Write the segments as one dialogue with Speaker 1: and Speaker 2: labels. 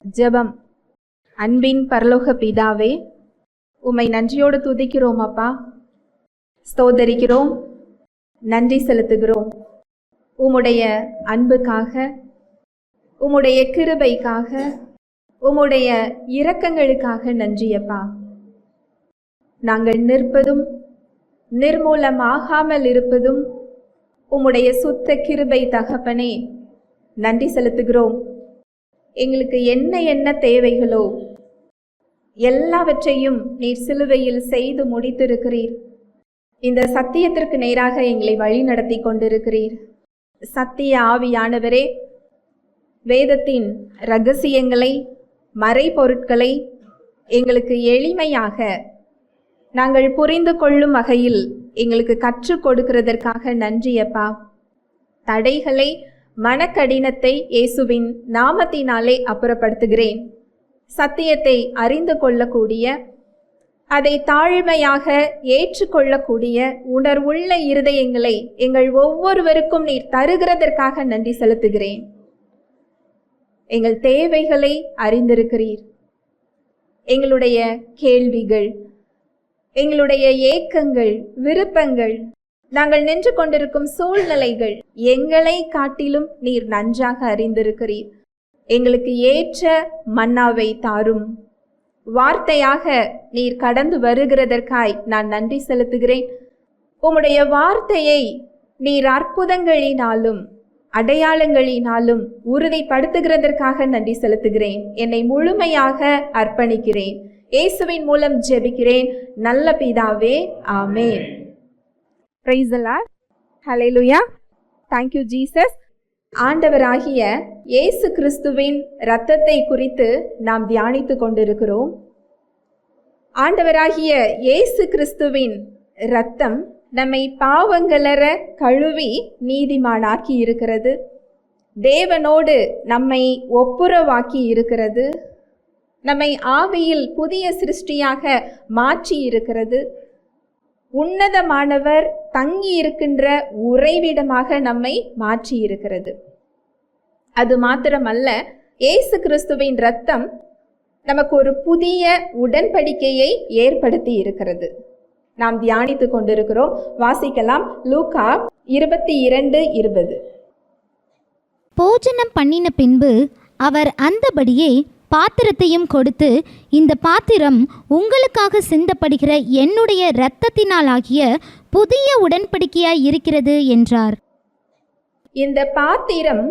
Speaker 1: ஜெபம். அன்பின் பரலோக பிதாவே, உம்மை நன்றியோடு துதிக்கிறோம் அப்பா, ஸ்தோத்தரிக்கிறோம், நன்றி செலுத்துகிறோம். உம்முடைய அன்புக்காக, உம்முடைய கிருபைக்காக, உம்முடைய இரக்கங்களுக்காக நன்றி அப்பா. நாங்கள் நிற்பதும் நிர்மூலமாகாமல் இருப்பதும் உம்முடைய சுத்த கிருபை தகப்பனே, நன்றி செலுத்துகிறோம். எங்களுக்கு என்ன தேவைகளோ எல்லாவற்றையும் நீர் சிலுவையில் செய்து முடித்திருக்கிறீர். இந்த சத்தியத்திற்கு நேராக எங்களை வழி நடத்தி கொண்டிருக்கிறீர். சத்திய ஆவியானவரே, வேதத்தின் இரகசியங்களை, மறைபொருட்களை எங்களுக்கு எளிமையாக நாங்கள் புரிந்து கொள்ளும் வகையில் எங்களுக்கு கற்றுக் கொடுக்கிறதற்காக நன்றி அப்பா. தடைகளை, மனக்கடினத்தை இயேசுவின் நாமத்தினாலே அப்புறப்படுத்துகிறேன். சத்தியத்தை அறிந்து கொள்ளக்கூடிய, அதை தாழ்மையாக ஏற்றுக்கொள்ளக்கூடிய உணர்வுள்ள இருதயங்களை எங்கள் ஒவ்வொருவருக்கும் நீர் தருகிறதற்காக நன்றி செலுத்துகிறேன். எங்கள் தேவைகளை அறிந்திருக்கிறீர். எங்களுடைய கேள்விகள், எங்களுடைய ஏக்கங்கள், விருப்பங்கள், நாங்கள் நின்று கொண்டிருக்கும் சூழ்நிலைகள் எங்களை காட்டிலும் நீர் நன்றாக அறிந்திருக்கிறீர். எங்களுக்கு ஏற்ற மன்னாவை தாரும். வார்த்தையாக நீர் கடந்து வருகிறதற்காய் நான் நன்றி செலுத்துகிறேன். உம்முடைய வார்த்தையை நீர் அற்புதங்களினாலும் அடையாளங்களினாலும் உறுதிப்படுத்துகிறதற்காக நன்றி செலுத்துகிறேன். என்னை முழுமையாக அர்ப்பணிக்கிறேன். இயேசுவின் மூலம் ஜெபிக்கிறேன் நல்ல பிதாவே, ஆமென். Praise the Lord. Hallelujah. Thank you Jesus. ஆண்டவராகிய இயேசு கிறிஸ்துவின் இரத்தத்தை குறித்து நாம் தியானித்து கொண்டிருக்கிறோம். ஆண்டவராகிய இயேசு கிறிஸ்துவின் இரத்தம் நம்மை பாவங்களற கழுவி நீதிமானாக்கி இருக்கிறது. தேவனோடு நம்மை ஒப்புரவாக்கி இருக்கிறது. நம்மை ஆவியில் புதிய சிருஷ்டியாக மாற்றி இருக்கிறது. உன்னதமானவர் தங்கி இருக்கின்ற உறைவிடமாக நம்மை மாற்றி இருக்கிறது. அது மாத்திரமல்ல, இயேசு கிறிஸ்துவின் இரத்தம் நமக்கு ஒரு புதிய உடன்படிக்கையை ஏற்படுத்தி இருக்கிறது. நாம் தியானித்து கொண்டிருக்கிறோம். வாசிக்கலாம். லூக்கா 22:20.
Speaker 2: போஜனம் பண்ணின பின்பு அவர் அந்தபடியே பாத்திரத்தையும் கொடுத்து, இந்த பாத்திரம் உங்களுக்காக சிந்தப்படுகிற என்னுடைய இரத்தத்தினாலாகிய புதிய உடன்படிக்கையாய் இருக்கிறது என்றார்.
Speaker 1: இந்த பாத்திரம்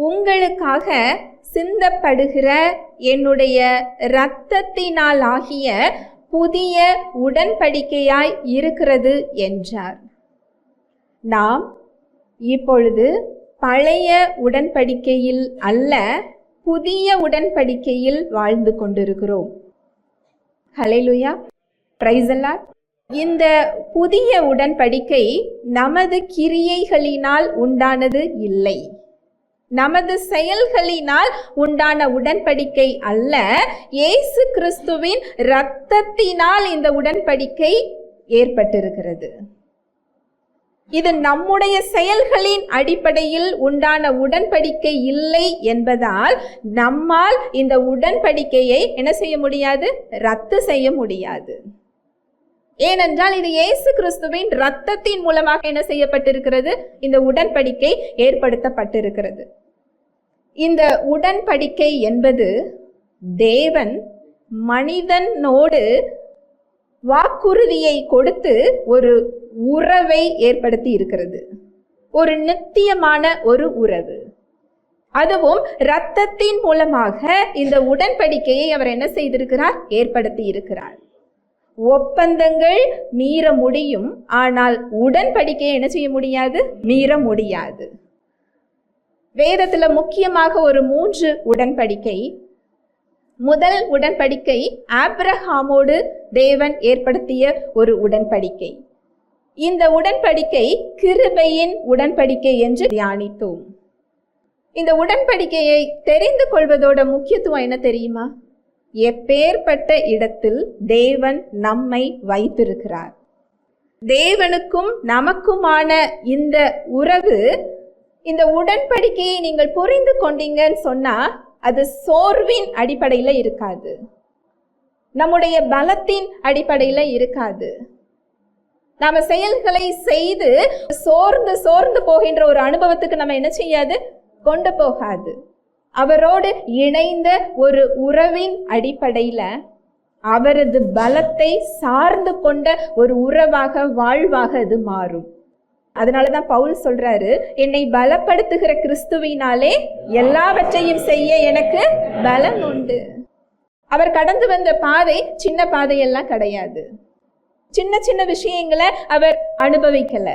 Speaker 1: உங்களுக்காக சிந்தப்படுகிற என்னுடைய இரத்தத்தினாலாகிய புதிய உடன்படிக்கையாய் இருக்கிறது என்றார். நாம் இப்பொழுது பழைய உடன்படிக்கையில் அல்ல, புதிய உடன்படிக்கையில் வாழ்ந்து கொண்டிருக்கிறோம். ஹல்லேலூயா, பிரைஸ் தி லார்ட். இந்த புதிய உடன்படிக்கை நமது கிரியைகளினால் உண்டானது இல்லை, நமது செயல்களினால் உண்டான உடன்படிக்கை அல்ல. இயேசு கிறிஸ்துவின் இரத்தத்தினால் இந்த உடன்படிக்கை ஏற்பட்டிருக்கிறது. இது நம்முடைய செயல்களின் அடிப்படையில் உண்டான உடன்படிக்கை இல்லை என்பதால் நம்மால் இந்த உடன்படிக்கையை என்ன செய்ய முடியாது? ரத்து செய்ய முடியாது. ஏனென்றால் இது இயேசு கிறிஸ்துவின் இரத்தத்தின் மூலமாக என்ன செய்யப்பட்டிருக்கிறது? இந்த உடன்படிக்கை ஏற்படுத்தப்பட்டிருக்கிறது. இந்த உடன்படிக்கை என்பது தேவன் மனிதனோடு வாக்குறுதியை கொடுத்து ஒரு உறவை ஏற்படுத்தி இருக்கிறது. ஒரு நித்தியமான ஒரு உறவு. அதுவும் இரத்தத்தின் மூலமாக இந்த உடன்படிக்கையை அவர் என்ன செய்திருக்கிறார்? ஏற்படுத்தி இருக்கிறார். ஒப்பந்தங்கள் மீற முடியும், ஆனால் உடன்படிக்கையை என்ன செய்ய முடியாது? மீற முடியாது. வேதத்துல முக்கியமாக ஒரு 3 உடன்படிக்கை. முதல் உடன்படிக்கை ஆபிரகாமோடு தேவன் ஏற்படுத்திய ஒரு உடன்படிக்கை. இந்த உடன்படிக்கை கிருபையின் உடன்படிக்கை என்று தியானித்தோம். இந்த உடன்படிக்கையை தெரிந்து கொள்வதோட முக்கியத்துவம் என்ன தெரியுமா? எப்பேற்பட்ட இடத்தில் தேவன் நம்மை வைத்திருக்கிறார். தேவனுக்கும் நமக்குமான இந்த உறவு, இந்த உடன்படிக்கையை நீங்கள் புரிந்து கொண்டீங்கன்னு சொன்னா அது சோர்வின் அடிப்படையில இருக்காது, நம்முடைய பலத்தின் அடிப்படையில இருக்காது. நாம செயல்களை செய்து சோர்ந்து சோர்ந்து போகின்ற ஒரு அனுபவத்துக்கு நம்ம என்ன செய்யாது, கொண்டு போகாது. அவரோடு இணைந்த ஒரு உறவின் அடிப்படையில அவரது பலத்தை சார்ந்து கொண்ட ஒரு உறவாக, வாழ்வாக அது மாறும். அதனாலதான் பவுல் சொல்றாரு, என்னை பலப்படுத்துகிற கிறிஸ்துவினாலே எல்லாவற்றையும் செய்ய எனக்கு பலன் உண்டு. அவர் கடந்து வந்த பாதை சின்ன பாதையெல்லாம் கிடையாது. சின்ன சின்ன விஷயங்களை அவர் அனுபவிக்கல.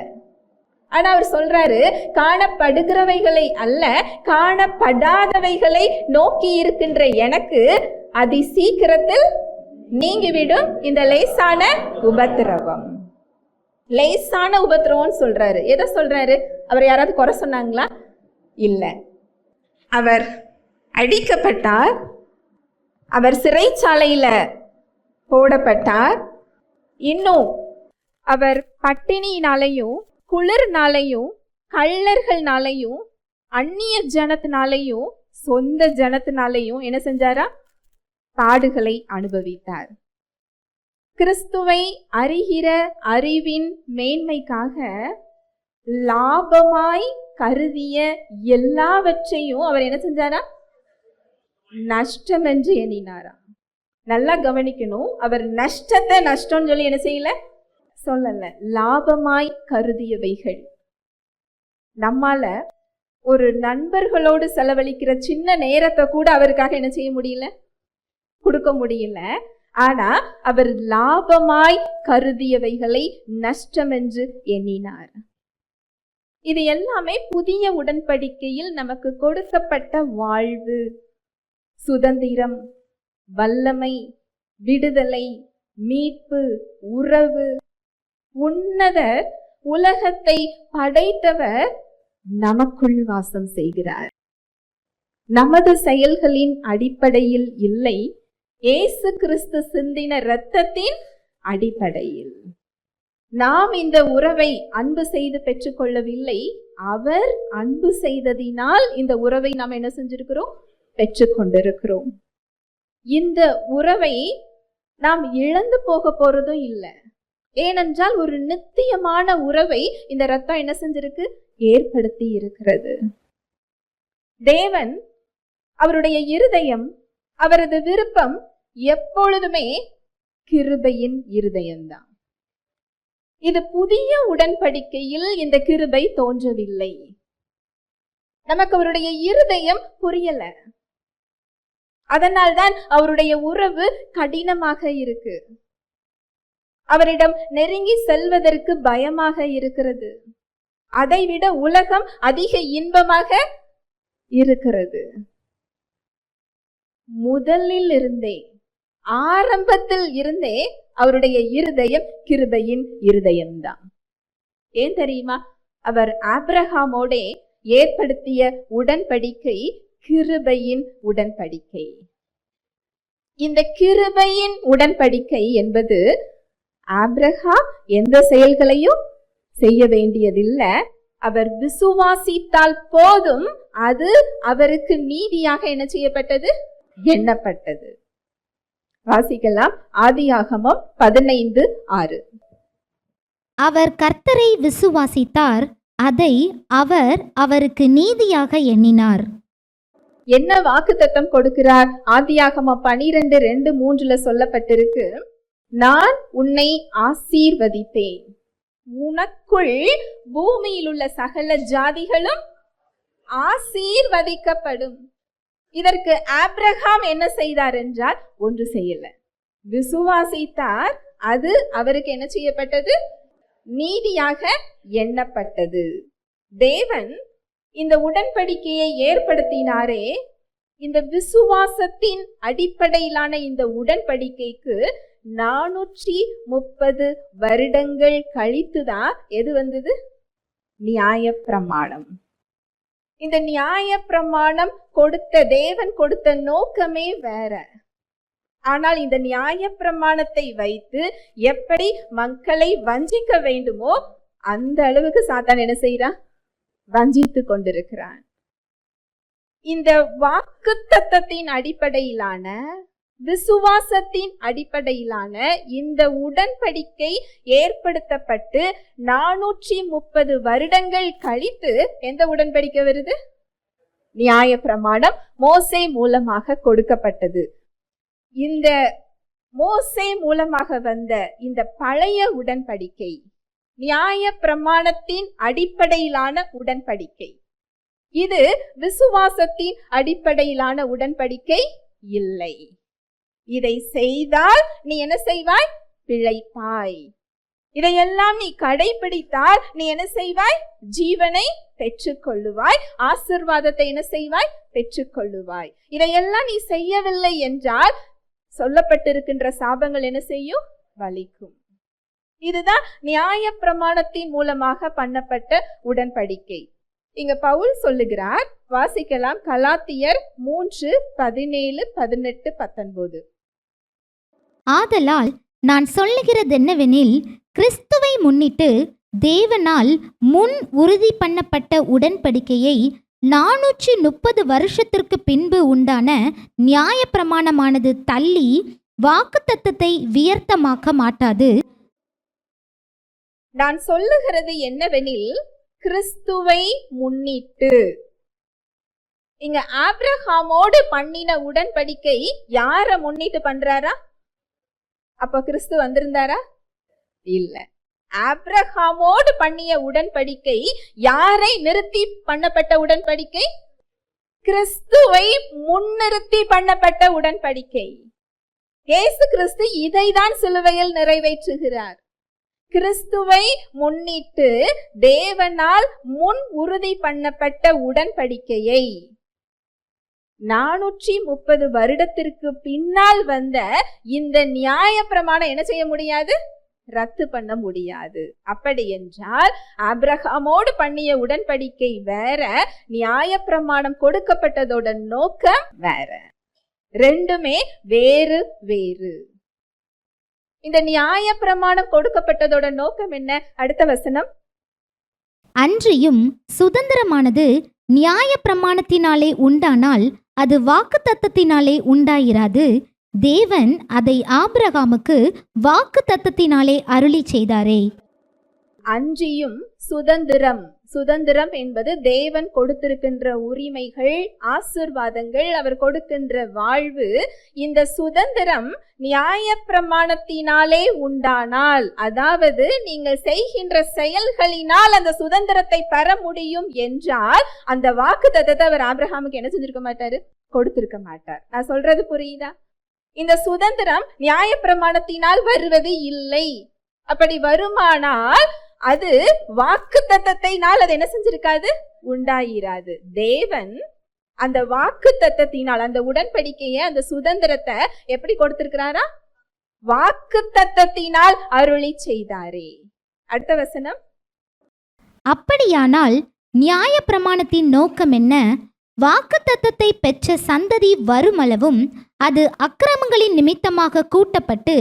Speaker 1: ஆனா அவர் சொல்றாரு, காணப்படுகிறவைகளை அல்ல, காணப்படாதவைகளை நோக்கி இருக்கின்ற எனக்கு அதி சீக்கிரத்தில் நீங்கிவிடும் இந்த லேசான உபத்திரவம். லேசான உபத்திரவம் சொல்றாரு. எதை சொல்றாரு? அவர் யாராவது குறை சொன்னாங்களா? இல்ல. அவர் அடிக்கப்பட்டார், அவர் சிறைச்சாலையில போடப்பட்டார், இன்னும் அவர் பட்டினியினாலையும் குளிர்னாலையும் கள்ளர்கள்னாலையும் அந்நிய ஜனத்தினாலையும் சொந்த ஜனத்தினாலையும் என்ன செஞ்சாரா? பாடுகளை அனுபவித்தார். கிறிஸ்துவை அறிகிற அறிவின் மேன்மைக்காக லாபமாய் கருதிய எல்லாவற்றையும் அவர் என்ன செஞ்சாரா? நஷ்டம் என்று எண்ணினாரா? நல்லா கவனிக்கணும். அவர் நஷ்டத்தை நஷ்டம்னு சொல்லி என்ன செய்யல, சொல்லல. லாபமாய் கருதியவைகள். நம்மால ஒரு நண்பர்களோடு செலவழிக்கிற சின்ன நேரத்தை கூட அவருக்காக என்ன செய்ய முடியல, கொடுக்க முடியல. ஆனா அவர் லாபமாய் கருதியவைகளை நஷ்டம் என்று எண்ணினார். இது எல்லாமே புதிய உடன்படிக்கையில் நமக்கு கொடுக்கப்பட்ட வாழ்வு, சுதந்திரம், வல்லமை, விடுதலை, மீட்பு, உறவு. உன்னதர் உலகத்தை படைத்தவர் நமக்குள் வாசம் செய்கிறார். நமது செயல்களின் அடிப்படையில் இல்லை, இயேசு கிறிஸ்து சிந்தின இரத்தத்தின் அடிப்படையில். நாம் இந்த உறவை அன்பு செய்து பெற்றுக்கொள்ளவில்லை, அவர் அன்பு செய்ததினால் இந்த உறவை நாம் என்ன செஞ்சிருக்கிறோம், பெற்றுக்கொண்டிருக்கிறோம். இந்த உறவை நாம் இழந்து போக போறதும் இல்லை. ஏனென்றால் ஒரு நித்தியமான உறவை இந்த ரத்தம் என்ன செஞ்சிருக்கு, ஏற்படுத்தி இருக்கிறது. தேவன் அவருடைய இருதயம், அவரது விருப்பம் எப்பொழுதுமே கிருபையின் இருதயம்தான். இது புதிய உடன்படிக்கையில் இந்த கிருபை தோன்றவில்லை. நமக்கு அவருடைய இருதயம் புரியல. அதனால்தான் அவருடைய உறவு கடினமாக இருக்கு. அவரிடம் நெருங்கி செல்வதற்கு பயமாக இருக்கிறது. அதைவிட உலகம் அதிக இன்பமாக இருக்கிறது. முதலில் இருந்தே, ஆரம்பத்தில் இருந்தே அவருடைய இருதயம் கிருபையின் இருதயம்தான். ஏன் தெரியுமா? அவர் ஆபிரகாமோட ஏற்படுத்திய உடன்படிக்கை கிருபையின் உடன்படிக்கை. இந்த கிருபையின் உடன்படிக்கை என்பது ஆபிரகாம் எந்த செயல்களையும் செய்ய வேண்டியதில்லை, அவர் விசுவாசித்தால் போதும், அது அவருக்கு நீதியாக என்ன செய்யப்பட்டது, எண்ணப்பட்டது. வாசிக்கலாம். ஆதியாகமம் 15:6.
Speaker 2: அவர் கர்த்தரை விசுவாசித்தார், அதை அவர் அவருக்கு நீதியாக எண்ணினார்.
Speaker 1: என்ன வாக்குத்தத்தம் கொடுக்கிறார்? ஆதியாகமம் 12:2-3 சொல்லப்பட்டிருக்கு, நான் உன்னை ஆசீர்வதிப்பேன், உனக்குள் பூமியில் உள்ள சகல ஜாதிகளும் ஆசீர்வதிக்கப்படும். இதற்கு ஆபிரகாம் என்ன செய்தார் என்றால் ஒன்று செய்யல, விசுவாசித்தார், அது அவருக்கு என்ன செய்யப்பட்டது, நீதியாக எண்ணப்பட்டது. தேவன் இந்த உடன்படிக்கையை ஏற்படுத்தினாரே, இந்த விசுவாசத்தின் அடிப்படையிலான இந்த உடன்படிக்கைக்கு 430 வருடங்கள் கழித்துதான் எது வந்தது, நியாயப்பிரமாணம். இந்த நியாயப்பிரமாணம் கொடுத்த தேவன் கொடுத்த நோக்கமே வேற. ஆனால் இந்த நியாயப்பிரமாணத்தை வைத்து எப்படி மக்களை வஞ்சிக்க வேண்டுமோ அந்த அளவுக்கு சாத்தான் என்ன செய்யறான், வஞ்சித்து கொண்டிருக்கிறான். இந்த வாக்குத்தத்தத்தின் அடிப்படையிலான விசுவாசத்தின் அடிப்படையிலான இந்த உடன்படிக்கை ஏற்படுத்தப்பட்டு 430 வருடங்கள் கழித்து எந்த உடன்படிக்கை வருது? நியாயப்பிரமாணம் மோசே மூலமாக கொடுக்கப்பட்டது. இந்த மோசே மூலமாக வந்த இந்த பழைய உடன்படிக்கை நியாயப்பிரமாணத்தின் அடிப்படையிலான உடன்படிக்கை. இது விசுவாசத்தின் அடிப்படையிலான உடன்படிக்கை இல்லை. இதை செய்தால் நீ என்ன செய்வாய்? பிழைப்பாய். இதையெல்லாம் நீ கடைபிடித்தால் நீ என்ன செய்வாய்? ஜீவனை பெற்றுக்கொள்ளுவாய். ஆசீர்வாதத்தை என்ன செய்வாய்? பெற்றுக்கொள்ளுவாய். இதையெல்லாம் நீ செய்யவில்லை என்றால் சொல்லப்பட்டிருக்கின்ற சாபங்கள் என்ன செய்யும்? வலிக்கும். இதுதான் நியாயப்பிரமாணத்தின் மூலமாக பண்ணப்பட்ட உடன்படிக்கை. இங்க பவுல் சொல்லுகிறார், வாசிக்கலாம், கலாத்தியர் 3:17, 18, 19.
Speaker 2: ஆதலால் நான் சொல்லுகிறதென்னவெனில், கிறிஸ்துவை முன்னிட்டு தேவனால் முன் உறுதி பண்ணப்பட்ட உடன்படிக்கையை 430 வருஷத்திற்கு பின்பு உண்டான நியாயப்பிரமாணமானது தள்ளி வாக்குத்தத்தத்தை வியர்த்தமாக்க மாட்டாது.
Speaker 1: நான் சொல்லுகிறது என்னவெனில், கிறிஸ்துவை முன்னிட்டு. இங்க ஆபிரகாமோடு பண்ணின உடன்படிக்கை யார முன்னிட்டு பண்றாரா? அப்ப கிறிஸ்து வந்திருந்தாரா? இல்ல. ஆபிரகாமோடு பண்ணிய உடன்படிக்கை யாரை நிறுத்தி பண்ணப்பட்ட உடன்படிக்கை? கிறிஸ்துவை முன்னிறுத்தி பண்ணப்பட்ட உடன்படிக்கை. இயேசு கிறிஸ்து இதைதான் சிலுவையில் நிறைவேற்றுகிறார். கிறிஸ்துவை முன்னிட்டு தேவனால் முன் உறுதி பண்ணப்பட்ட உடன்படிக்கையை 430 வருடத்திற்கு பின்னால் வந்த இந்த நியாயப்பிரமாணம் என்ன செய்ய முடியாது? ரத்து பண்ண முடியாது. அப்படி என்றால் ஆபிரகாமோடு பண்ணிய உடன்படிக்கை வேற, நியாயப்பிரமாணம் கொடுக்கப்பட்டதோட நோக்கம் வேற. ரெண்டுமே வேறு வேறு. இந்த நியாயப்பிரமாணம் கொடுக்கப்பட்டதோட நோக்கம் என்ன? அடுத்த வசனம்.
Speaker 2: அன்றியும் சுதந்திரமானது நியாயப்பிரமாணத்தினாலே உண்டானால் அது வாக்குத்தத்தத்தினாலே உண்டாயிராது. தேவன் அதை ஆபிரகாமுக்கு வாக்குத்தத்தத்தினாலே அருளி செய்தாரே.
Speaker 1: அன்றியும் சுதந்திரம். சுதந்திரம் என்பது தேவன் கொடுத்திருக்கின்ற உரிமைகள், ஆசீர்வாதங்கள், அவர் கொடுக்கின்ற வாழ்வு. இந்த சுதந்திரம் நியாயப்பிரமாணத்தினாலே உண்டானால், அதாவது நீங்கள் செய்கின்ற செயல்களினால் அந்த சுதந்திரத்தை பெற முடியும் என்றால் அந்த வாக்குத்தத்தத்தை அவர் ஆபிரகாமுக்கு என்ன செஞ்சிருக்க மாட்டாரு? கொடுத்திருக்க மாட்டார். நான் சொல்றது புரியுதா? இந்த சுதந்திரம் நியாயப்பிரமாணத்தினால் வருவது இல்லை. அப்படி வருமானால் அது வாக்குத்தத்தத்தினால் அது என்ன செஞ்சிருக்காது? உண்டாயிராது. தேவன் அந்த வாக்குத்தத்தத்தினால் அந்த உடன்படிக்கையை, அந்த சுதந்திரத்தை எப்படி கொடுத்திருக்கிறாரா? வாக்குத்தத்தத்தினால் அருளி செய்தாரே. அடுத்த வசனம்.
Speaker 2: அப்படியானால் நியாயப்பிரமாணத்தின் நோக்கம் என்ன? வாக்குத்தத்தத்தை பெற்ற சந்ததி வருமளவும் அது அக்கிரமங்களின் நிமித்தமாக கூட்டப்பட்டு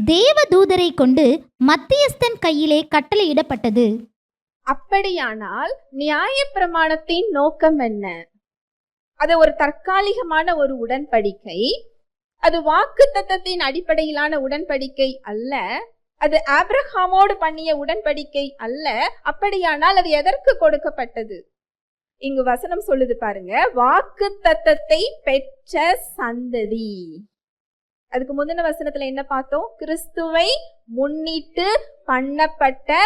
Speaker 2: தேவதூதரை கொண்டு மத்தியஸ்தன் கையிலே கட்டளையிடப்பட்டது.
Speaker 1: அப்படியானால் நியாயப்பிரமாணத்தின் நோக்கம் என்ன? அது ஒரு தற்காலிகமான ஒரு உடன்படிக்கை. அது வாக்குத்தத்தத்தின் அடிப்படையிலான உடன்படிக்கை அல்ல. அது ஆபிரகாமோடு பண்ணிய உடன்படிக்கை அல்ல. அப்படியானால் அது எதற்கு கொடுக்கப்பட்டது? இங்கு வசனம் சொல்லுது பாருங்க, வாக்குத்தத்தத்தை பெற்ற சந்ததி. அதுக்கு முந்தின வசனத்துல என்ன பார்த்தோம்? கிறிஸ்துவை முன்னிட்டு பண்ணப்பட்ட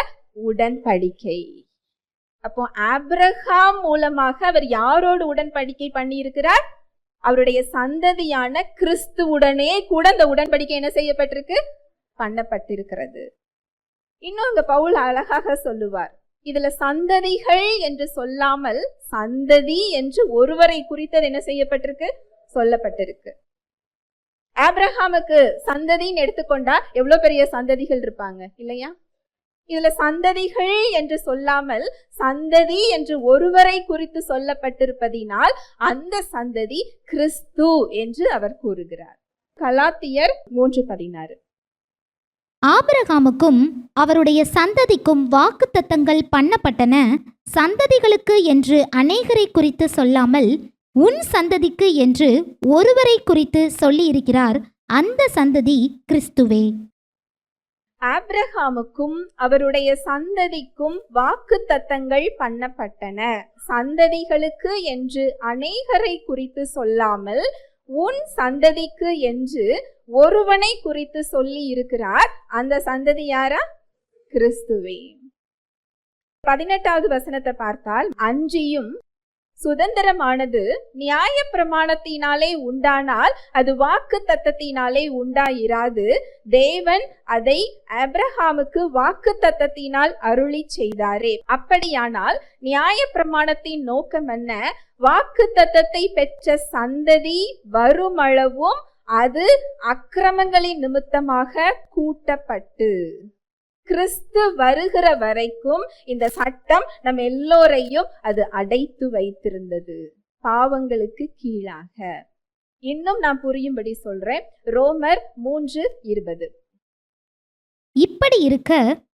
Speaker 1: உடன்படிக்கை. அப்போ ஆபிரகாம் மூலமாக அவர் யாரோடு உடன்படிக்கை பண்ணி இருக்கிறார்? அவருடைய சந்ததியான கிறிஸ்துவுடனே கூட அந்த உடன்படிக்கை என்ன செய்யப்பட்டிருக்கு? பண்ணப்பட்டிருக்கிறது. இன்னும் அங்க பவுல் அழகாக சொல்லுவார், இதுல சந்ததிகள் என்று சொல்லாமல் சந்ததி என்று ஒருவரை குறித்தது என்ன செய்யப்பட்டிருக்கு? சொல்லப்பட்டிருக்கு. ஆபிரகாமுக்கு சந்ததின்னு எடுத்துக்கொண்டா எவ்வளவு பெரிய சந்ததிகள் இருப்பாங்க இல்லையா? இதுல சந்ததிகள் என்று சொல்லாமல் சந்ததி என்று ஒருவரை குறித்து சொல்லப்பட்டிருப்பதினால் அந்த சந்ததி கிறிஸ்து என்று அவர் கூறுகிறார். கலாத்தியர் 3:16.
Speaker 2: ஆபிரகாமுக்கும் அவருடைய சந்ததிக்கும் வாக்குத்தத்தங்கள் பண்ணப்பட்டன. சந்ததிகளுக்கு என்று அநேகரை குறித்து சொல்லாமல் உன் சந்ததிக்கு என்று ஒருவரை குறித்து சொல்லியிருக்கிறார். அந்த சந்ததி கிறிஸ்துவே.
Speaker 1: ஆபிரகாமுக்கும் அவருடைய சந்ததிக்கும் வாக்குத்தத்தங்கள் பண்ணப்பட்டன. சந்ததிகளுக்கு என்று அநேகரை குறித்து சொல்லாமல் உன் சந்ததிக்கு என்று ஒருவனை குறித்து சொல்லி இருக்கிறார். அந்த சந்ததி யாரா? கிறிஸ்துவே. 18வது வசனத்தை பார்த்தால், அன்றியும் சுதந்திரமானது நியாய பிரமாணத்தினாலே உண்டானால் அது வாக்கு தத்தத்தினாலே உண்டாயிராது. தேவன் அதை ஆபிரகாமுக்கு வாக்கு தத்தத்தினால் அருளி செய்தாரே. அப்படியானால் நியாய பிரமாணத்தின் நோக்கம் என்ன? வாக்கு தத்தத்தை பெற்ற சந்ததி வருமளவும் அது அக்கிரமங்களின் நிமித்தமாக கூட்டப்பட்டு, கிறிஸ்து வருகிற வரைக்கும் இந்த சட்டம் நம்ம எல்லோரையும் அது அடைத்து வைத்திருந்தது, பாவங்களுக்கு கீழாக. இன்னும் நான் புரியும்படி சொல்றேன். ரோமர் 3:20.
Speaker 2: இப்படி இருக்க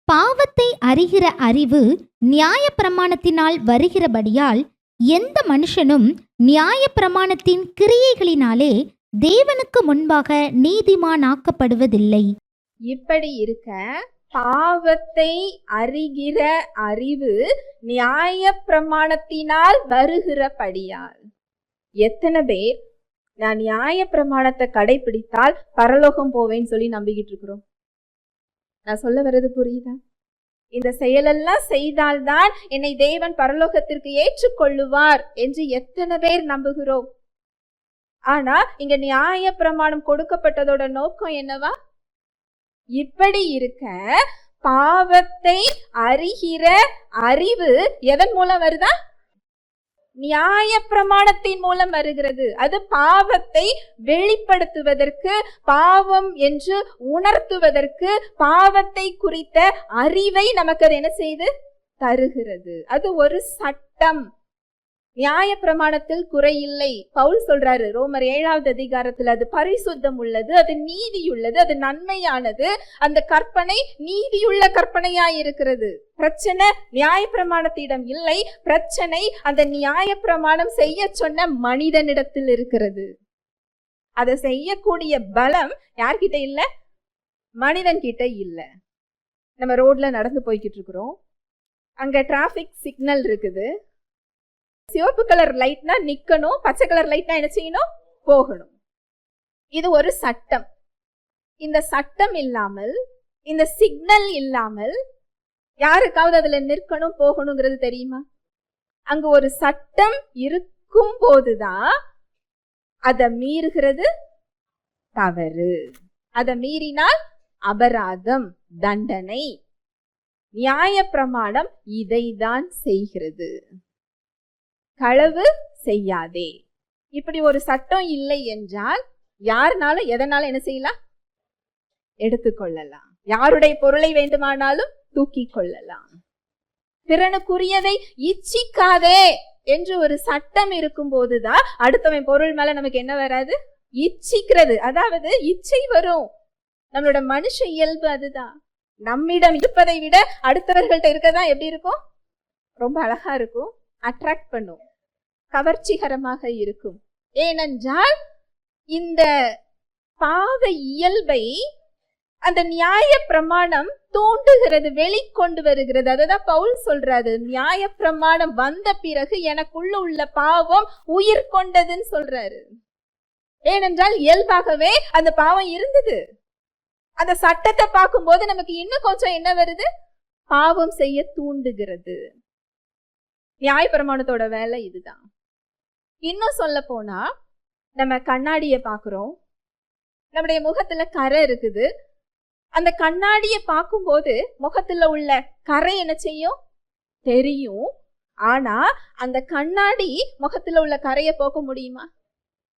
Speaker 2: பாவத்தை அறிகிற அறிவு நியாய பிரமாணத்தினால் வருகிறபடியால் எந்த மனுஷனும் நியாய பிரமாணத்தின் கிரியைகளினாலே தேவனுக்கு முன்பாக நீதிமானாக்கப்படுவதில்லை.
Speaker 1: இப்படி இருக்க பாவத்தை அறிகிற அறிவு நியாய பிரமாணத்தினால் வருகிறபடியால். எத்தனை பேர் நான் நியாய பிரமாணத்தை கடைபிடித்தால் பரலோகம் போவேன்னு சொல்லி நம்பிக்கிட்டு இருக்கிறோம்? நான் சொல்ல வர்றது புரியுதா? இந்த செயலெல்லாம் செய்தால்தான் என்னை தேவன் பரலோகத்திற்கு ஏற்றுக்கொள்ளுவார் என்று எத்தனை பேர் நம்புகிறோம்? ஆனா இங்க நியாய பிரமாணம் கொடுக்கப்பட்டதோட நோக்கம் என்னவா? இப்படி இருக்க பாவத்தை அறிகிற அறிவு எதன் மூலம் வருதா? நியாய பிரமாணத்தின் மூலம் வருகிறது. அது பாவத்தை வெளிப்படுத்துவதற்கு, பாவம் என்று உணர்த்துவதற்கு, பாவத்தை குறித்த அறிவை நமக்கு அது என்ன செய்து தருகிறது. அது ஒரு சட்டம். நியாய பிரமாணத்தில் குறையில்லை. பவுல் சொல்றாரு ரோமர் 7வது அதிகாரத்தில், அது பரிசுத்தம் உள்ளது, அது நீதியுள்ளது, அது நன்மையானது. அந்த கற்பனை நீதியுள்ள கற்பனையாய் இருக்கிறது. பிரச்சனை நியாய பிரமாணத்திடம் இல்லை. பிரச்சனை அந்த நியாய பிரமாணம் செய்ய சொன்ன மனிதனிடத்தில் இருக்கிறது. அதை செய்யக்கூடிய பலம் யார்கிட்ட இல்ல? மனிதன் கிட்ட இல்ல. நம்ம ரோட்ல நடந்து போய்கிட்டு இருக்கிறோம். அங்க டிராபிக் சிக்னல் இருக்குது. சிவப்பு கலர் லைட்னா நிக்கணும், பச்சை கலர் லைட்னா என்ன செய்யணும்? போகணும். இது ஒரு சட்டம். இந்த சட்டம் இல்லாமல், இந்த சிக்னல் இல்லாமல் யாருக்காவது அதுல நிற்கணும் போகணுங்கிறது தெரியுமா? அங்க ஒரு சட்டம் இருக்கும் போதுதான் அதை மீறுகிறது தவறு. அதை மீறினால் அபராதம், தண்டனை. நியாய பிரமாணம் இதைதான் செய்கிறது. களவு செய்யாதே. இப்படி ஒரு சட்டம் இல்லை என்றால் யாருனாலும் எதனால என்ன செய்யலாம்? எடுத்துக்கொள்ளலாம். யாருடைய பொருளை வேண்டுமானாலும் தூக்கி கொள்ளலாம். பிறனுக்குரியதை இச்சிக்காதே என்று ஒரு சட்டம் இருக்கும் போதுதான் அடுத்தவன் பொருள் மேல நமக்கு என்ன வராது? இச்சிக்கிறது. அதாவது இச்சை வரும். நம்மளோட மனுஷ இயல்பு அதுதான். நம்மிடம் இருப்பதை விட அடுத்தவர்கள்ட்ட இருக்கதான் எப்படி இருக்கும்? ரொம்ப அழகா இருக்கும், அட்ராக்ட் பண்ணும், கவர்ச்சிகரமாக இருக்கும். ஏனென்றால் இந்த பாவ இயல்பை அந்த நியாய பிரமாணம் தூண்டுகிறது, வெளிக்கொண்டு வருகிறது. அதுதான் பவுல் சொல்றாரு, நியாய பிரமாணம் வந்த பிறகு எனக்குள்ள உள்ள பாவம் உயிர் கொண்டதுன்னு சொல்றாரு. ஏனென்றால் இயல்பாகவே அந்த பாவம் இருந்தது. அந்த சட்டத்தை பார்க்கும் போது நமக்கு இன்னும் கொஞ்சம் என்ன வருது? பாவம் செய்ய தூண்டுகிறது. நியாய பிரமாணத்தோட வேலை இதுதான். இன்னும் சொல்ல போனா, நம்ம கண்ணாடியை பார்க்கிறோம். நம்முடைய முகத்துல கரை இருக்குது. அந்த கண்ணாடியை பார்க்கும்போது முகத்துல உள்ள கரை என்ன செய்யும்? தெரியும். ஆனா அந்த கண்ணாடி முகத்துல உள்ள கரையை போக்க முடியுமா?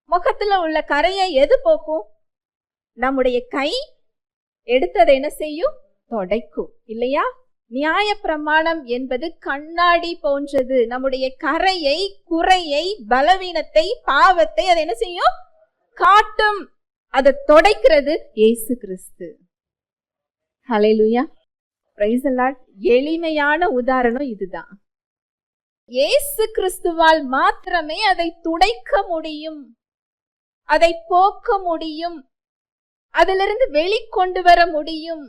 Speaker 1: முகத்துல உள்ள கரையை எது போக்கும்? நம்முடைய கை எடுத்ததை என்ன செய்யும்? தொடைக்கும், இல்லையா? நியாய பிரமாணம் என்பது கண்ணாடி போன்றது. நம்முடைய கரையை, குறையை, பலவீனத்தை, பாவத்தை அதை என்ன செய்யும்? காட்டும். அதை தொடைக்கிறது இயேசு கிறிஸ்து. ஹல்லேலூயா, பிரைஸ் தி லார்ட். எளிமையான உதாரணம் இதுதான். இயேசு கிறிஸ்துவால் மாத்திரமே அதை துடைக்க முடியும், அதை போக்க முடியும், அதிலிருந்து வெளிக்கொண்டு வர முடியும்.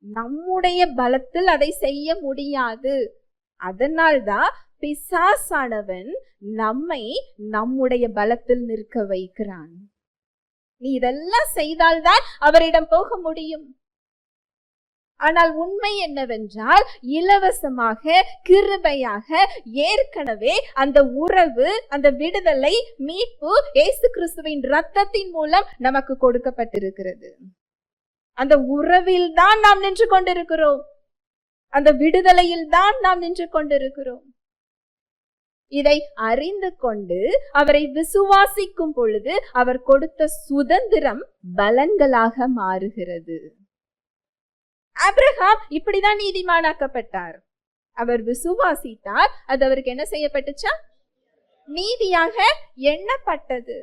Speaker 1: நம்முடைய பலத்தில் அதை செய்ய முடியாது. அதனால்தான் பிசாசானவன் நம்மை நம்முடைய பலத்தில் நிற்க வைக்கிறான். நீ இதெல்லாம் செய்தால்தான் அவரிடம் போக முடியும். ஆனால் உண்மை என்னவென்றால், இலவசமாக கிருபையாக ஏற்கனவே அந்த உறவு, அந்த விடுதலை, மீட்பு இயேசு கிறிஸ்துவின் இரத்தத்தின் மூலம் நமக்கு கொடுக்கப்பட்டிருக்கிறது. அந்த உறவில் தான் நாம் நின்று கொண்டிருக்கிறோம், அந்த விடுதலையில் தான் நாம் நின்று கொண்டிருக்கிறோம். இதை அறிந்து கொண்டு அவரை விசுவாசிக்கும் பொழுது அவர் கொடுத்த சுதந்திரம் பலன்களாக மாறுகிறது. ஆபிரகாம் இப்படிதான் நீதிமானாக்கப்பட்டார். அவர் விசுவாசித்தார், அது அவருக்கு என்ன செய்யப்பட்டுச்சா? நீதியாக எண்ணப்பட்டது.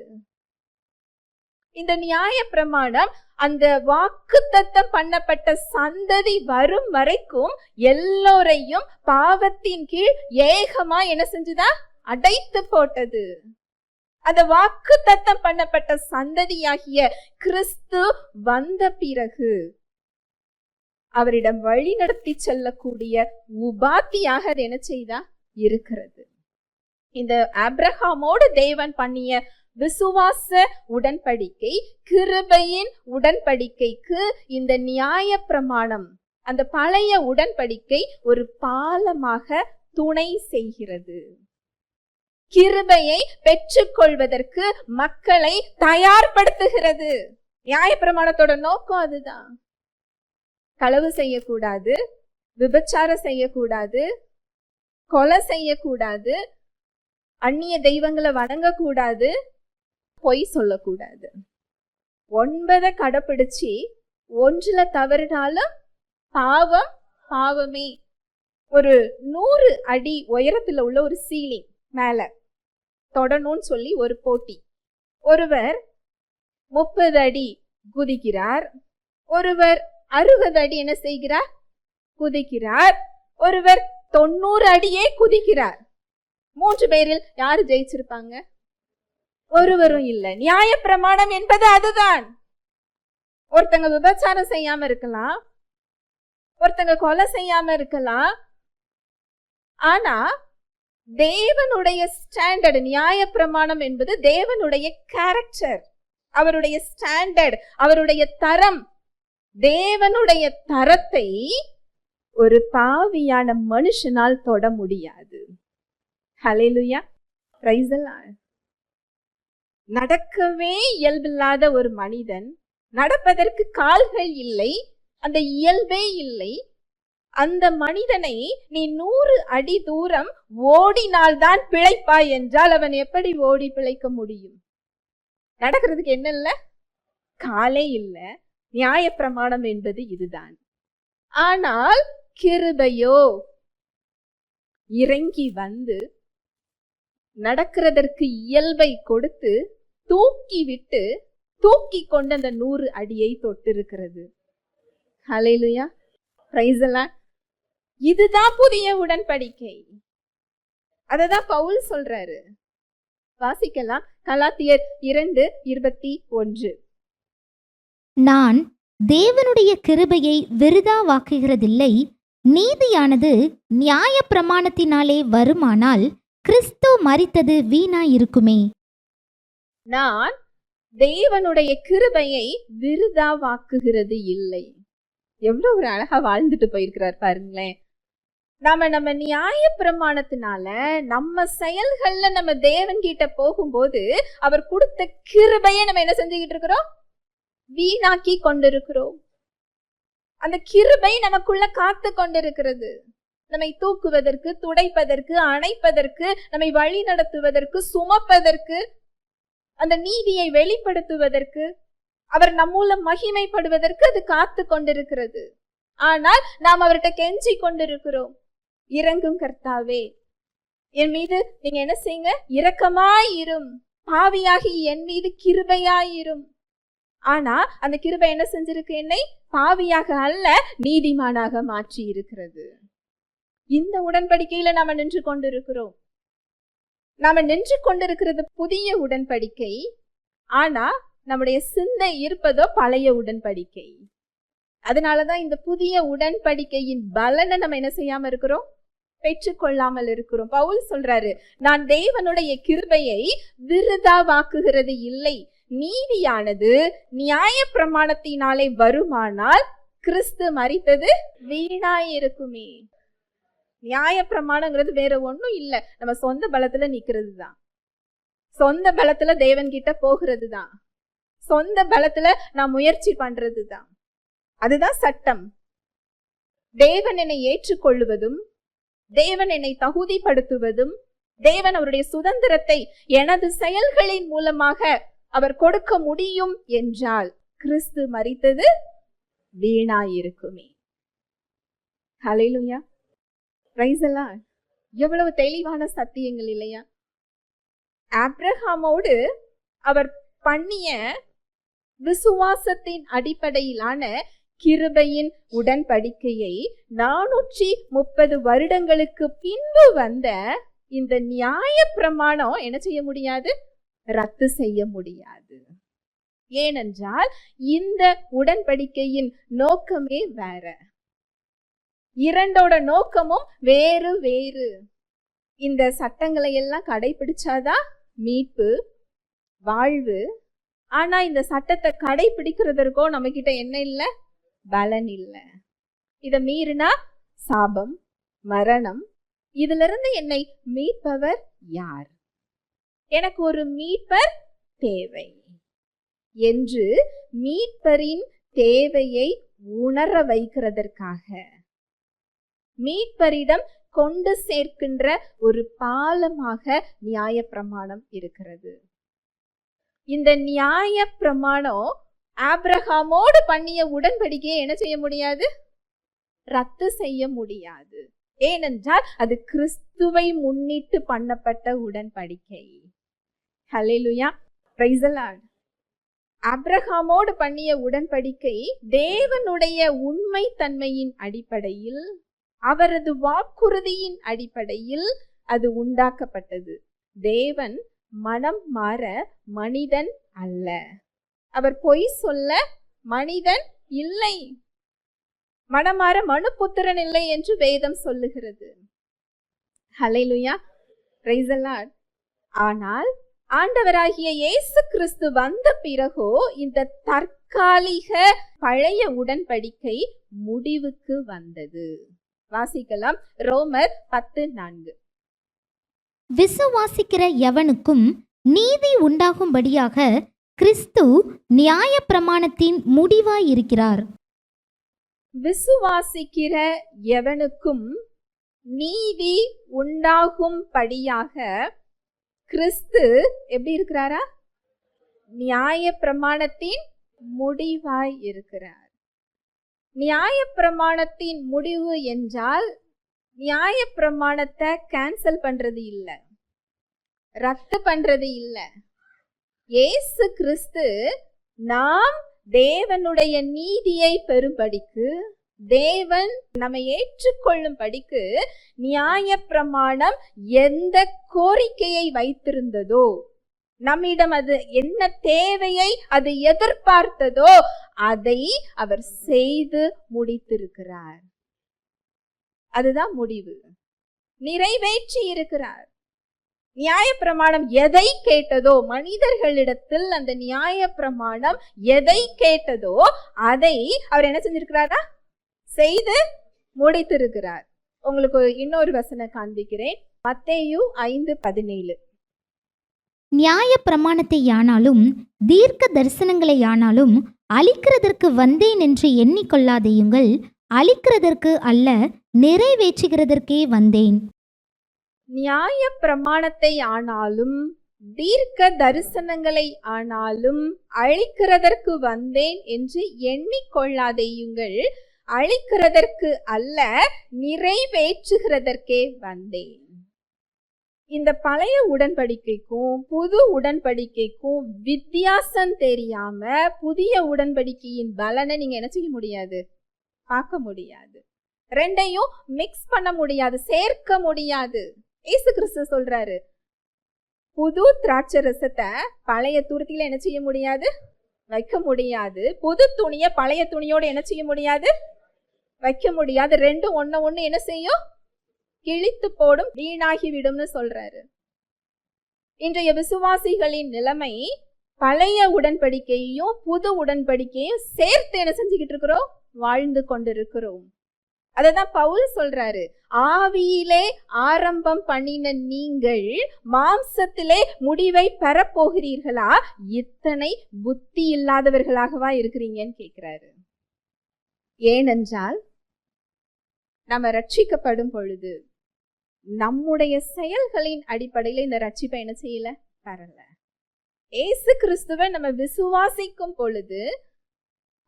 Speaker 1: இந்த நியாய பிரமாணம் அந்த வாக்குத்தத்தம் பண்ணப்பட்ட சந்ததி வரும் வரைக்கும் எல்லோரையும் பாவத்தின் கீழ் ஏகமா என்ன செஞ்சுதா? அடைத்து போட்டது. அந்த வாக்குத்தத்தம் பண்ணப்பட்ட சந்ததியாகிய கிறிஸ்து வந்த பிறகு அவரிடம் வழி நடத்தி செல்லக்கூடிய உபாத்தியாக அது என்ன செய்தா இருக்கிறது. இந்த ஆபிரகாமோடு தேவன் பண்ணிய விசுவாச உடன்படிக்கை, கிருபையின் உடன்படிக்கைக்கு இந்த நியாய பிரமாணம், அந்த பழைய உடன்படிக்கை ஒரு பாலமாக துணை செய்கிறது. கிருபையை பெற்றுக்கொள்வதற்கு மக்களை தயார்படுத்துகிறது. நியாய பிரமாணத்தோட நோக்கம் அதுதான். களவு செய்யக்கூடாது, விபச்சாரம் செய்யக்கூடாது, கொலை செய்யக்கூடாது, அந்நிய தெய்வங்களை வணங்கக்கூடாது, பொய் சொல்லக்கூடாது. 9 கடைப்பிடிச்சு 1 தவறினாலும் பாவம் பாவமே. ஒரு 100 அடி உயரத்துல உள்ள ஒரு சீலிங் மேல தொடணும்னு சொல்லி ஒரு போட்டி. ஒருவர் 30 அடி குதிக்கிறார், ஒருவர் 60 அடி என்ன செய்கிறார்? குதிக்கிறார். ஒருவர் 90 அடியே குதிக்கிறார். 3 பேரில் யாரு ஜெயிச்சிருப்பாங்க? ஒருவரும் இல்ல. நியாய பிரமாணம் என்பது அதுதான். ஒருத்தங்க விபச்சாரம் செய்யாம இருக்கலாம், ஒருத்தங்க கொலை செய்யாம இருக்கலாம். ஆனா தேவனுடைய ஸ்டாண்டர்ட், நியாய பிரமாணம் என்பது தேவனுடைய கேரக்டர், அவருடைய ஸ்டாண்டர்ட், அவருடைய தரம். தேவனுடைய தரத்தை ஒரு பாவியான மனுஷனால் தொட முடியாது. ஹல்லேலூயா, பிரைஸ் தி லார்ட். நடக்கவே இயல்பில்லாத ஒரு மனிதன், நடப்பதற்கு கால்கள் இல்லை, அந்த இயல்பே இல்லை, அந்த மனிதனை நீ 100 அடி தூரம் ஓடினால்தான் பிழைப்பாய் என்றால் அவன் எப்படி ஓடி பிழைக்க முடியும்? நடக்கிறதுக்கு என்ன இல்ல? காலே இல்ல. நியாய பிரமாணம் என்பது இதுதான். ஆனால் கிருபையோ இறங்கி வந்து நடக்கிறதற்கு இயல்பை கொடுத்து தூக்கி விட்டு தூக்கி கொண்டு அந்த 100 அடியை தொட்டிருக்கிறது. ஹல்லேலூயா, பிரைஸ் தி லார்ட். இதுதான் புதிய உடன்படிக்கை. அததான் பவுல் சொல்றாரு. வாசிக்கலாம், கலாத்தியர் 2:21.
Speaker 2: நான் தேவனுடைய கிருபையை விருதாவாக்குகிறதில்லை, நீதியானது நியாய பிரமாணத்தினாலே வருமானால் கிறிஸ்து மரித்தது வீணாயிருக்குமே.
Speaker 1: நான் தேவனுடைய கிருபையை விருதாவாக்குகிறது இல்லை. எவ்வளவு ஒரு அழகா வாழ்ந்துட்டு போயிருக்கிறார் பாருங்களேன். நம்ம நியாய பிரமாணத்தினால நம்ம செயல்கள்ல நம்ம தேவன் கிட்ட போகும்போது அவர் கொடுத்த கிருபையை நம்ம என்ன செஞ்சுக்கிட்டு இருக்கிறோம்? வீணாக்கி கொண்டிருக்கிறோம். அந்த கிருபை நமக்குள்ள காத்து கொண்டிருக்கிறது. நம்மை தூக்குவதற்கு, துடைப்பதற்கு, அணைப்பதற்கு, நம்மை வழி நடத்துவதற்கு, சுமப்பதற்கு, அந்த நீதியை வெளிப்படுத்துவதற்கு, அவர் நம் மூலம் மகிமைப்படுவதற்கு அது காத்து கொண்டிருக்கிறது. ஆனால் நாம் அவர்கிட்ட கெஞ்சி கொண்டிருக்கிறோம், இரங்கும் கர்த்தாவே, என் மீது நீங்க என்ன செய்யுங்க, இரக்கமாயிரும், பாவியாகி என் மீது கிருபையாயிரும். ஆனா அந்த கிருபை என்ன செஞ்சிருக்கு? என்னை பாவியாக அல்ல நீதிமானாக மாற்றி இருக்கிறது. இந்த உடன்படிக்கையில நாம நின்று கொண்டிருக்கிறோம். நாம நின்று கொண்டிருக்கிறது புதிய உடன்படிக்கை. ஆனா நம்முடைய சிந்தை இருப்பதோ பழைய உடன்படிக்கை. அதனாலதான் இந்த புதிய உடன்படிக்கையின் பலனை நம்ம என்ன செய்யாம இருக்கிறோம், பெற்றுக்கொள்ளாமல் இருக்கிறோம். பவுல் சொல்றாரு, நான் தேவனுடைய கிருபையை விருதாவாக்குகிறது இல்லை. நீதியானது நியாய பிரமாணத்தினாலே வருமானால் கிறிஸ்து மரித்தது வீணாயிருக்குமே. நியாய பிரமாணங்கிறது வேற ஒண்ணும் இல்ல, நம்ம சொந்த பலத்துல நிக்கிறது தான், சொந்த பலத்துல தேவன் கிட்ட போகிறது தான், சொந்த பலத்துல நான் முயற்சி பண்றது தான். அதுதான் சட்டம். தேவன் என்னை ஏற்றுக்கொள்வதும், தேவன் என்னை தகுதிப்படுத்துவதும், தேவன் அவருடைய சுதந்திரத்தை எனது செயல்களின் மூலமாக அவர் கொடுக்க முடியும் என்றால் கிறிஸ்து மரித்தது வீணாயிருக்குமே. ஹல்லேலூயா, பிரைஸ் தி லார்ட். எவ்வளவு தெளிவான சத்தியங்கள் இல்லையா? ஆபிரகாமோடு அவர் பண்ணிய விசுவாசத்தின் அடிப்படையிலான கிருபையின் உடன்படிக்கையை 430 வருடங்களுக்கு பின்பு வந்த இந்த நியாய பிரமாணம் என்ன செய்ய முடியாது, ரத்து செய்ய முடியாது. ஏனென்றால் இந்த உடன்படிக்கையின் நோக்கமே வேற, இரண்டோட நோக்கமும் வேறு வேறு. இந்த சட்டங்களை எல்லாம் கடைபிடிச்சாதான் மீட்பு, வாழ்வு. ஆனா இந்த சட்டத்தை கடைபிடிக்கிறதற்கோ நம்ம கிட்ட என்ன இல்ல, பலன் இல்ல. இத மீறினா சாபம், மரணம். இதுல இருந்து என்னை மீட்பவர் யார்? எனக்கு ஒரு மீட்பர் தேவை என்று மீட்பரின் தேவையை உணர வைக்கிறதற்காக மீட்பரிடம் கொண்டு சேர்க்கின்ற ஒரு பாலமாக நியாயப்பிரமாணம் இருக்கிறது. இந்த நியாயப்பிரமாணம் ஆபிரகாமோடு பண்ணிய உடன்படிக்கையை என்ன செய்ய முடியாது, ரத்து செய்ய முடியாது. ஏனென்றால் அது கிறிஸ்துவை முன்னிட்டு பண்ணப்பட்ட உடன்படிக்கை. ஹல்லேலூயா, பிரைஸ் தி லார்ட். ஆபிரகாமோடு பண்ணிய உடன்படிக்கை தேவனுடைய உண்மை தன்மையின் அடிப்படையில், அவரது வாக்குறுதியின் அடிப்படையில் அது உண்டாக்கப்பட்டது. தேவன் மனம் மாற மனிதன் அல்ல, அவர் பொய் சொல்ல மனிதன் இல்லை, மனமாற மனுபுத்திரன் இல்லை என்று வேதம் சொல்லுகிறது. ஹல்லேலூயா, பிரைஸ் தி லார்ட். ஆனால் ஆண்டவராகிய இயேசு கிறிஸ்து வந்த பிறகோ இந்த தற்காலிக பழைய உடன்படிக்கை முடிவுக்கு வந்தது. வாசிக்கலாம், ரோமர் 10:4.
Speaker 2: விசுவாசிக்கிற எவனுக்கும் நீதி உண்டாகும்படியாக கிறிஸ்து நியாய பிரமாணத்தின் முடிவாயிருக்கிறார்.
Speaker 1: விசுவாசிக்கிற எவனுக்கும் நீதி உண்டாகும்படியாக கிறிஸ்து எப்படி இருக்கிறாரா, நியாய பிரமாணத்தின் முடிவாய் இருக்கிறார். நியாய பிரமாணத்தின் முடிவு என்றால் நியாய பிரமாணத்தை கேன்சல் பண்றது இல்ல, ரத்து பண்றது இல்ல. இயேசு கிறிஸ்து நாம் தேவனுடைய நீதியை பெறும்படிக்கு, தேவன் நம்மை ஏற்றுக்கொள்ளும்படிக்கு நியாய பிரமாணம் எந்த கோரிக்கையை வைத்திருந்ததோ, நம்மிடம் அது என்ன தேவையை அது எதிர்பார்த்ததோ அதை அவர் செய்து முடித்திருக்கிறார். அதுதான் முடிவு, நிறைவேற்றி இருக்கிறார். நியாய பிரமாணம் எதை கேட்டதோ, மனிதர்களிடத்தில் அந்த நியாய பிரமாணம் எதை கேட்டதோ அதை அவர் என்ன செஞ்சிருக்கிறாரா, செய்து முடித்திருக்கிறார். உங்களுக்கு இன்னொரு வசனம் காண்பிக்கிறேன், மத்தேயு 5:17.
Speaker 2: நியாய பிரமாணத்தை யானாலும் தீர்க்க தரிசனங்களை யானாலும் அழிக்கிறதற்கு வந்தேன் என்று எண்ணிக்கொள்ளாதேயுங்கள், அழிக்கிறதற்கு அல்ல நிறைவேற்றுகிறதற்கே வந்தேன்.
Speaker 1: நியாய பிரமாணத்தை ஆனாலும் தீர்க்க தரிசனங்களை ஆனாலும் அழிக்கிறதற்கு வந்தேன் என்று எண்ணிக்கொள்ளாதேயுங்கள், அழிக்கிறதற்கு அல்ல நிறைவேற்றுகிறதற்கே வந்தேன். இந்த பழைய உடன்படிக்கைக்கும் புது உடன்படிக்கைக்கும் வித்தியாசம் தெரியாம புதிய உடன்படிக்கையின் பலனை நீங்க என்ன செய்ய முடியாது, பார்க்க முடியாது. ரெண்டையும் மிக்ஸ் பண்ண முடியாது, சேர்க்க முடியாது. இயேசு கிறிஸ்து சொல்றாரு, புது திராட்சை ரசத்தை பழைய துருத்தியில என்ன செய்ய முடியாது, வைக்க முடியாது. புது துணியை பழைய துணியோட என்ன செய்ய முடியாது, வைக்க முடியாது. ரெண்டும் ஒண்ணு என்ன செய்யும், கிழித்து போடும், வீணாகி விடும்னு சொல்றாரு. இன்றைய விசுவாசிகளின் நிலைமை பழைய உடன்படிக்கையும் புது உடன்படிக்கையும் சேர்த்து என்ன செஞ்சுக்கிட்டு இருக்கிறோம், வாழ்ந்து கொண்டிருக்கிறோம். அததான் பவுல் சொல்றாரு, ஆவியிலே ஆரம்பம் பண்ணின நீங்கள் மாம்சத்திலே முடிவை பெறப்போகிறீர்களா, இத்தனை புத்தி இல்லாதவர்களாகவா இருக்கிறீங்கன்னு கேட்கிறாரு. ஏனென்றால் நம்ம ரட்சிக்கப்படும் பொழுது நம்முடைய செயல்களின் அடிப்படையில இந்த ரட்சிப்பை என்ன செய்யல, பெறல. இயேசு கிறிஸ்துவை நம்ம விசுவாசிக்கும் பொழுது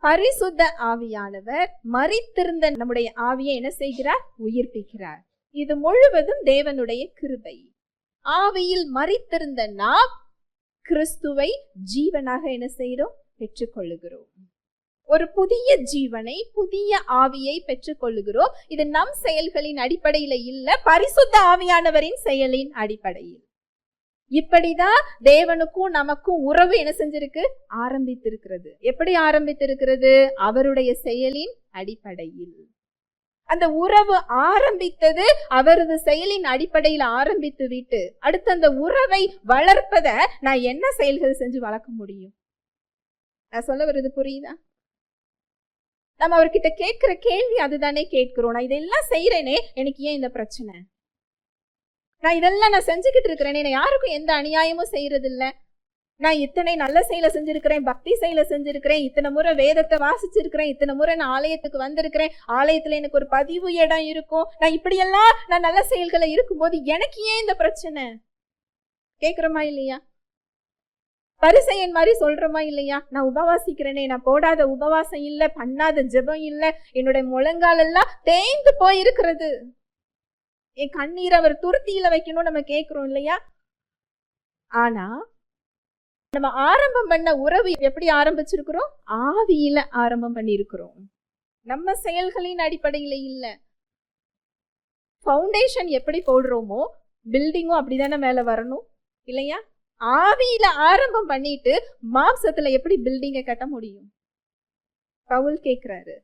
Speaker 1: பரிசுத்த ஆவியானவர் மரித்திருந்த நம்முடைய ஆவியை என்ன செய்கிறார், உயிர்ப்பிக்கிறார். இது முழுவதும் தேவனுடைய கிருபை. ஆவியில் மரித்திருந்த நாம் கிறிஸ்துவை ஜீவனாக என்ன செய்கிறோம், பெற்றுக்கொள்ளுகிறோம். ஒரு புதிய ஜீவனை, புதிய ஆவியை பெற்றுக்கொள்ளுகிறோம். இது நம் செயல்களின் அடிப்படையில இல்ல, பரிசுத்த ஆவியானவரின் செயலின் அடிப்படையில். இப்படிதான் தேவனுக்கும் நமக்கும் உறவு என்ன செஞ்சிருக்கு, ஆரம்பித்திருக்கிறது. எப்படி ஆரம்பித்திருக்கிறது, அவருடைய செயலின் அடிப்படையில். அந்த உறவு ஆரம்பித்தது அவரது செயலின் அடிப்படையில் ஆரம்பித்து விட்டு அடுத்து அந்த உறவை வளர்ப்பத நான் என்ன செயல்கள் செஞ்சு வளர்க்க முடியும்? நான் சொல்ல வருது புரியுதா? நம்ம அவர்கிட்ட கேட்கிற கேள்வி அதுதானே கேட்கிறோம். நான் இதெல்லாம் செய்யறேனே, எனக்கு ஏன் இந்த பிரச்சனை? நான் இதெல்லாம் நான் செஞ்சுக்கிட்டு இருக்கிறேனே, நான் யாருக்கும் எந்த அநியாயமும் செய்யறது இல்லை. நான் இத்தனை நல்ல செயலை செஞ்சிருக்கிறேன், பக்தி செயலை செஞ்சிருக்கிறேன், இத்தனை முறை வேதத்தை வாசிச்சிருக்கிறேன், இத்தனை முறை நான் ஆலயத்துக்கு வந்திருக்கிறேன், ஆலயத்துல எனக்கு ஒரு பதிவு இடம் இருக்கும். நான் இப்படியெல்லாம் நான் நல்ல செயல்களை இருக்கும்போது எனக்கு ஏன் இந்த பிரச்சனை? கேட்கிறோமா இல்லையா? பரிசையன் மாதிரி சொல்றோமா இல்லையா? நான் உபவாசிக்கிறேனே, நான் போடாத உபவாசம் இல்லை, பண்ணாத ஜெபம் இல்லை, என்னுடைய முழங்கால் எல்லாம் தேய்ந்து போயிருக்கிறது, என் கண்ணீரை அவர் துருத்தியில வைக்கணும் நம்ம கேட்கிறோம் இல்லையா? ஆனா நம்ம ஆரம்பம் பண்ண உறவு எப்படி ஆரம்பிச்சிருக்கிறோம்? ஆவியில ஆரம்பம் பண்ணியிருக்கிறோம், நம்ம செயல்களின் அடிப்படையில இல்ல. ஃபவுண்டேஷன் எப்படி போடுறோமோ பில்டிங்கும் அப்படிதானே மேல வரணும் இல்லையா? ஆவியில ஆரம்பம் பண்ணிட்டு மாம்சத்துல எப்படி பில்டிங்கை கட்ட முடியும்? பவுல் கேட்கிறாரு,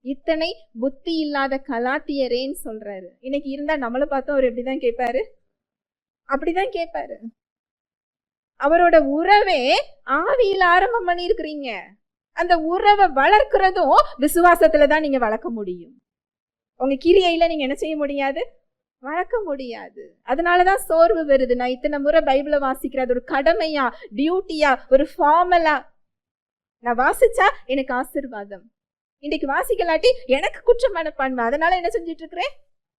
Speaker 1: இத்தனை புத்தி இல்லாத கலாத்தியரேன்னு சொல்றாரு. இன்னைக்கு இருந்தா நம்மளை பார்த்தோம் அவர் எப்படிதான் கேட்பாரு, அப்படிதான் கேட்பாரு. அவரோட உறவே ஆவியில ஆரம்பம் பண்ணி இருக்கிறீங்க. அந்த உறவை வளர்க்கிறதும் விசுவாசத்துலதான் நீங்க வளர்க்க முடியும். உங்க கிரியையில நீங்க என்ன செய்ய முடியாது, வளர்க்க முடியாது. அதனாலதான் சோர்வு வருது. நான் இத்தனை முறை பைபிளை வாசிக்கிறது ஒரு கடமையா, டியூட்டியா, ஒரு ஃபார்மலா. நான் வாசிச்சா எனக்கு ஆசீர்வாதம், இன்னைக்கு வாசிக்கலாட்டி எனக்கு குற்றம் மனப்பான்மை. அதனால என்ன செஞ்சுட்டு இருக்கிறேன்,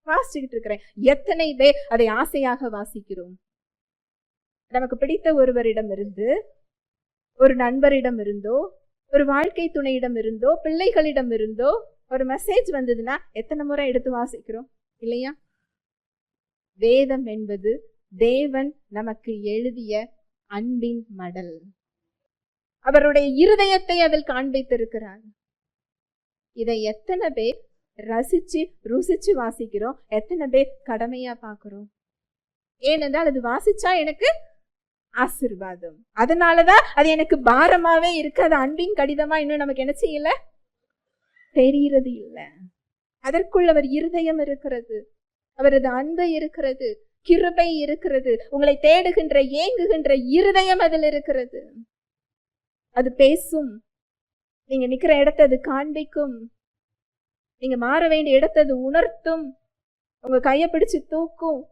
Speaker 1: வாசிச்சுக்கிட்டு இருக்கிறேன். எத்தனை பேர் அதை ஆசையாக வாசிக்கிறோம்? நமக்கு பிடித்த ஒருவரிடம் இருந்து, ஒரு நண்பரிடம் இருந்தோ, ஒரு வாழ்க்கை துணையிடம் இருந்தோ, பிள்ளைகளிடம் இருந்தோ ஒரு மெசேஜ் வந்ததுன்னா எத்தனை முறை எடுத்து வாசிக்கிறோம் இல்லையா? வேதம் என்பது தேவன் நமக்கு எழுதிய அன்பின் மடல். அவருடைய இருதயத்தை அதில் காண்பித்திருக்கிறார். இதை எத்தனை பேர் ரசிச்சு ருசிச்சு வாசிக்கிறோம், எத்தனை பேர் கடமையா பார்க்கிறோம்? ஏனென்றால் அது வாசிச்சா எனக்கு ஆசீர்வாதம், அதனாலதான் அது எனக்கு பாரமாவே இருக்கு. அது அன்பின் கடிதமா இன்னும் நமக்கு என்ன செய்யல, தெரிகிறது இல்லை. அதற்குள் அவர் இருதயம் இருக்கிறது, அவரது அன்பு இருக்கிறது, கிருபை இருக்கிறது, உங்களை தேடுகின்ற ஏங்குகின்ற இருதயம் அதில் இருக்கிறது. அது பேசும், நீங்க நிக்கிற இடத்தை அது காண்பிக்கும், நீங்க மாற வேண்டிய இடத்தை அது உணர்த்தும், உங்க கையை பிடிச்சு தூக்கும்,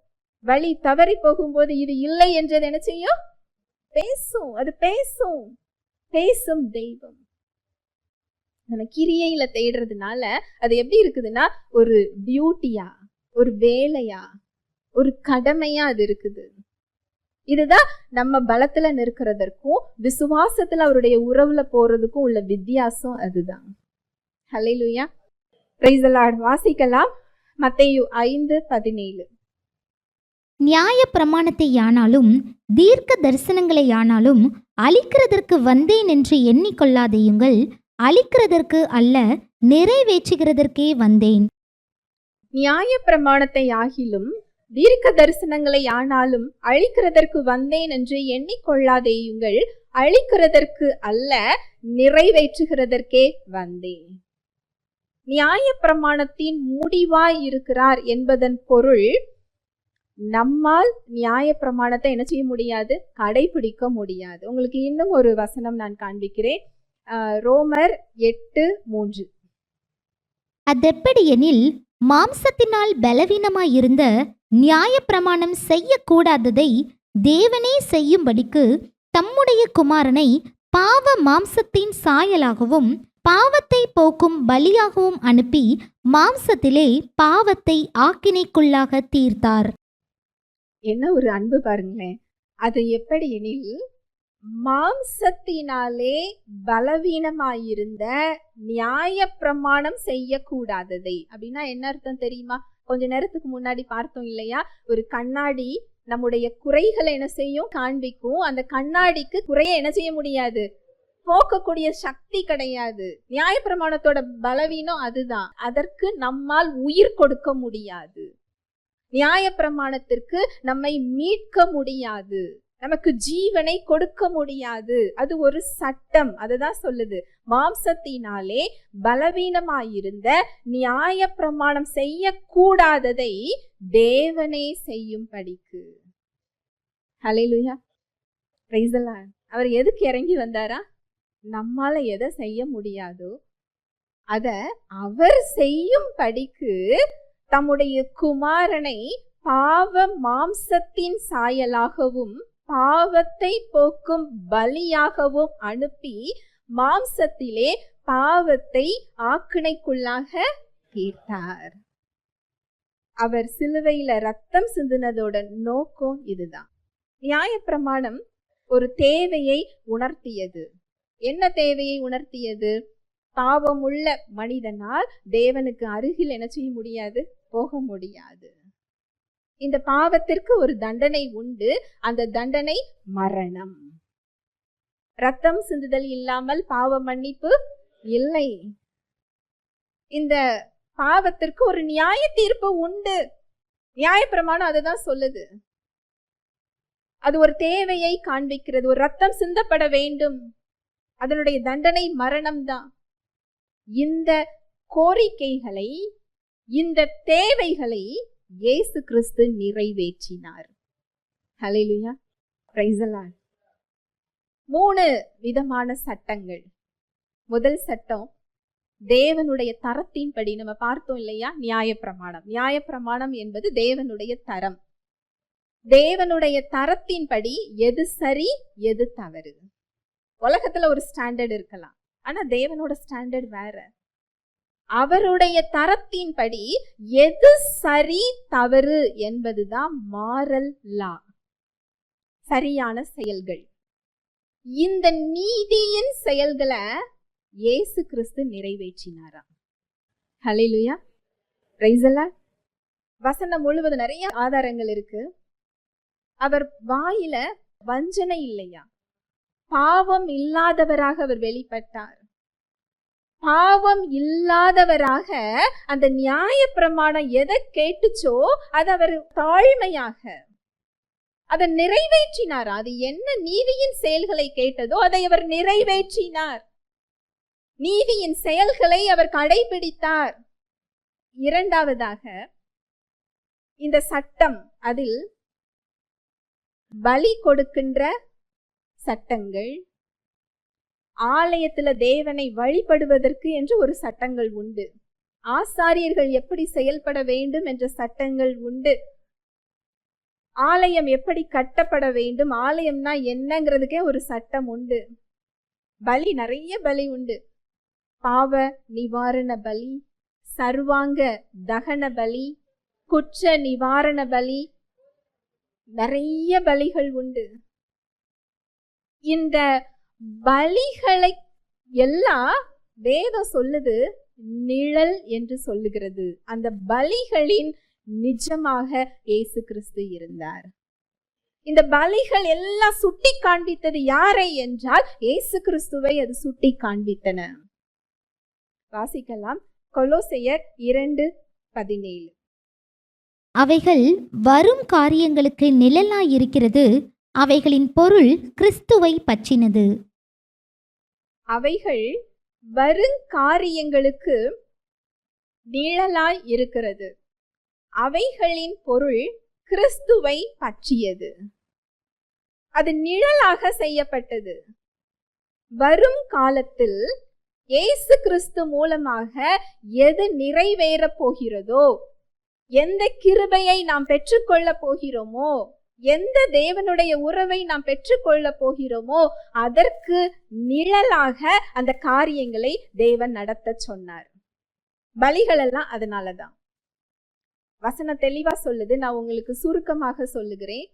Speaker 1: வழி தவறி போகும்போது இது இல்லை என்றது என்ன செய்யும், பேசும். அது பேசும், பேசும் தெய்வம். நம்ம கிரியையில தேடுறதுனால அது எப்படி இருக்குதுன்னா ஒரு டியூட்டியா, ஒரு வேலையா, ஒரு கடமையா அது இருக்குது. இதுதான் நம்ம பலத்துல நிற்கிறதற்கும் விசுவாசத்துல அவருடைய உறவுல போறதுக்கும் உள்ள வித்தியாசம். அதுதான். ஹல்லேலூயா, பிரைஸ் தி லார்ட். வாசிக்கலாம் மத்தேயு 5:17.
Speaker 2: நியாய பிரமாணத்தை யானாலும் தீர்க்க தரிசனங்களை யானாலும் அழிக்கிறதற்கு வந்தேன் என்று எண்ணிக்கொள்ளாதேயுங்கள், அழிக்கிறதற்கு அல்ல நிறைவேற்றுகிறதற்கே வந்தேன்.
Speaker 1: நியாயப்பிரமாணத்தை ஆகிலும் தீர்க்க தரிசனங்களை ஆனாலும் அழிக்கிறதற்கு வந்தேன் என்று எண்ணிக்கொள்ளாதேயுங்கள், அழிக்கிறதற்கு அல்ல, நிறைவேற்றுகிறதற்கே வந்தேன். நியாயப்பிரமாணத்தின் முடிவாய் இருக்கிறார் என்பதன் பொருள், நம்மால் நியாயப்பிரமாணத்தை என்ன செய்ய முடியாது? கடைபிடிக்க முடியாது. உங்களுக்கு இன்னும் ஒரு வசனம் நான் காண்பிக்கிறேன். ரோமர் 8:3.
Speaker 2: அதெப்படியெனில் மாம்சத்தினால் பலவீனமாயிருந்த நியாயப்பிரமாணம் செய்யக்கூடாததை தேவனே செய்யும்படிக்கு தம்முடைய குமாரனை பாவ மாம்சத்தின் சாயலாகவும் பாவத்தை போக்கும் பலியாகவும் அனுப்பி மாம்சத்திலே பாவத்தை ஆக்கினைக்குள்ளாக தீர்த்தார்.
Speaker 1: என்ன ஒரு அன்பு பாருங்களேன். அது எப்படி எனில், மாம்சத்தினாலே பலவீனமாயிருந்த நியாயப்பிரமாணம் செய்யக்கூடாததை. அப்படின்னா என்ன அர்த்தம் தெரியுமா? கொஞ்ச நேரத்துக்கு முன்னாடி பார்த்தோம் இல்லையா? ஒரு கண்ணாடி நம்முடைய குறைகளை என்ன செய்யும்? காண்பிக்கும். அந்த கண்ணாடிக்கு குறைய என்ன செய்ய முடியாது? போக்கக்கூடிய சக்தி கிடையாது. நியாயப்பிரமாணத்தோட பலவீனம் அதுதான். அதற்கு நம்மால் உயிர் கொடுக்க முடியாது. நியாயப்பிரமாணத்திற்கு நம்மை மீட்க முடியாது, நமக்கு ஜீவனை கொடுக்க முடியாது. அது ஒரு சட்டம். அதுதான் சொல்லுது, மாம்சத்தினாலே பலவீனமாயிருந்த நியாயப்பிரமாணம் செய்யக்கூடாததை தேவனே செய்யும்படிக்கு. ஹல்லேலூயா, பிரைஸ் தி லார்ட். அவர் எதுக்கு இறங்கி வந்தாரா? நம்மால எதை செய்ய முடியாதோ அத அவர் செய்யும்படிக்கு தம்முடைய குமாரனை பாவ மாம்சத்தின் சாயலாகவும் பாவத்தை போக்கும் பலியாகவும் அனுப்பி மாம்சத்திலே பாவத்தை ஆக்கினைக்குள்ளாக தீர்த்தார். அவர் சிலுவையில ரத்தம் சிந்தினதோட நோக்கம் இதுதான். நியாயப்பிரமாணம் ஒரு தேவையை உணர்த்தியது. என்ன தேவையை உணர்த்தியது? பாவமுள்ள மனிதனால் தேவனுக்கு அருகில் என்ன செய்ய முடியாது? போக முடியாது. இந்த பாவத்திற்கு ஒரு தண்டனை உண்டு. அந்த தண்டனை மரணம். ரத்தம் சிந்துதல் இல்லாமல் பாவ மன்னிப்பு இல்லை. இந்த பாவத்திற்கு ஒரு நியாய தீர்ப்பு உண்டு. நியாயப்பிரமாணம் அதுதான் சொல்லுது. அது ஒரு தேவையை காண்பிக்கிறது. ஒரு ரத்தம் சிந்தப்பட வேண்டும். அதனுடைய தண்டனை மரணம் தான். இந்த கோரிக்கைகளை, இந்த தேவைகளை இயேசு கிறிஸ்து நிறைவேற்றினார். ஹல்லேலூயா, பிரைஸ் தி லார்ட். 3 விதமான சட்டங்கள். முதல் சட்டம் தேவனுடைய தரத்தின்படி நம்ம பார்த்தோம் இல்லையா? நியாயப்பிரமாணம். நியாயப்பிரமாணம் என்பது தேவனுடைய தரம். தேவனுடைய தரத்தின்படி எது சரி, எது தவறு. உலகத்துல ஒரு ஸ்டாண்டர்ட் இருக்கலாம், ஆனா தேவனோட ஸ்டாண்டர்ட் வேற. அவருடைய தரத்தின்படி எது சரி தவறு என்பதுதான் மாரல் லா, சரியான செயல்கள். இந்த நீதியின் செயல்களை இயேசு கிறிஸ்து நிறைவேற்றினாராம். ஹல்லேலூயா, பிரைஸ் தி லார்ட். வசனம் முழுவதும் நிறைய ஆதாரங்கள் இருக்கு. அவர் வாயில வஞ்சனை இல்லையா? பாவம் இல்லாதவராக அவர் வெளிப்பட்டார். பாவம் இல்லாதவராக அந்த நியாயப்பிரமாணம் எதை கேட்டுச்சோ அது அவர் தாழ்மையாக அதை நிறைவேற்றினார். அது என்ன நீதியின் செயல்களை கேட்டதோ அதை அவர் நிறைவேற்றினார். நீதியின் செயல்களை அவர் கடைபிடித்தார். இரண்டாவதாக இந்த சட்டம், அதில் பலி கொடுக்கின்ற சட்டங்கள், ஆலயத்துல தேவனை வழிபடுவதற்கு என்று ஒரு சட்டங்கள் உண்டு. ஆசாரியர்கள் எப்படி செயல்பட வேண்டும் என்ற சட்டங்கள் உண்டு. ஆலயம் எப்படி கட்டப்பட வேண்டும், ஆலயம்னா என்னங்கிறதுக்கே ஒரு சட்டம் உண்டு. பலி, நிறைய பலி உண்டு. பாவ நிவாரண பலி, சர்வாங்க தகன பலி, குற்ற நிவாரண பலி, நிறைய பலிகள் உண்டு. இந்த பலிகளை எல்லாம் வேதம் சொல்லுது நிழல் என்று சொல்லுகிறது. அந்த பலிகளின் நிஜமாக இயேசு கிறிஸ்து இருந்தார். இந்த பலிகள் எல்லாம் சுட்டி காண்பித்தது யாரை என்றால் இயேசு கிறிஸ்துவை அது சுட்டி காண்பித்தன. வாசிக்கலாம், கொலோசையர் 2:17.
Speaker 2: அவைகள் வரும் காரியங்களுக்கு நிழலாயிருக்கிறது. அவைகளின் பொருள் கிறிஸ்துவை பற்றினது.
Speaker 1: அவைகள் வருங்காரியங்களுக்கு நிழலாய் இருக்கிறது. அவைகளின் பொருள் கிறிஸ்துவை பற்றியது. அது நிழலாக செய்யப்பட்டது. வரும் காலத்தில் இயேசு கிறிஸ்து மூலமாக எது நிறைவேற போகிறதோ, எந்த கிருபையை நாம் பெற்றுக்கொள்ள போகிறோமோ, எந்த தேவனுடைய உறவை நாம் பெற்றுக்கொள்ள போகிறோமோ, அதற்கு நிழலாக அந்த காரியங்களை தேவன் நடத்த சொன்னார். பலிகள் எல்லாம் அதனாலதான். வசனம் தெளிவா சொல்லுது. நான் உங்களுக்கு சுருக்கமாக சொல்லுகிறேன்.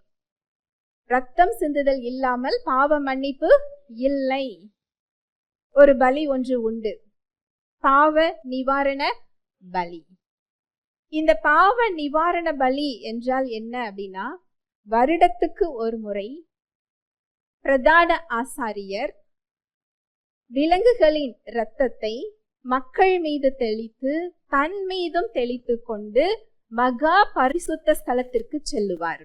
Speaker 1: ரத்தம் சிந்துதல் இல்லாமல் பாவ மன்னிப்பு இல்லை. ஒரு பலி ஒன்று உண்டு, பாவ நிவாரண பலி. இந்த பாவ நிவாரண பலி என்றால் என்ன அப்படின்னா, வருடத்துக்கு ஒரு முறை பிரதான ஆசாரியர் விலங்குகளின் இரத்தத்தை மக்கள் மீது தெளித்து தன் மீதும் தெளித்து கொண்டு மகா பரிசுத்த ஸ்தலத்திற்கு செல்லுவார்.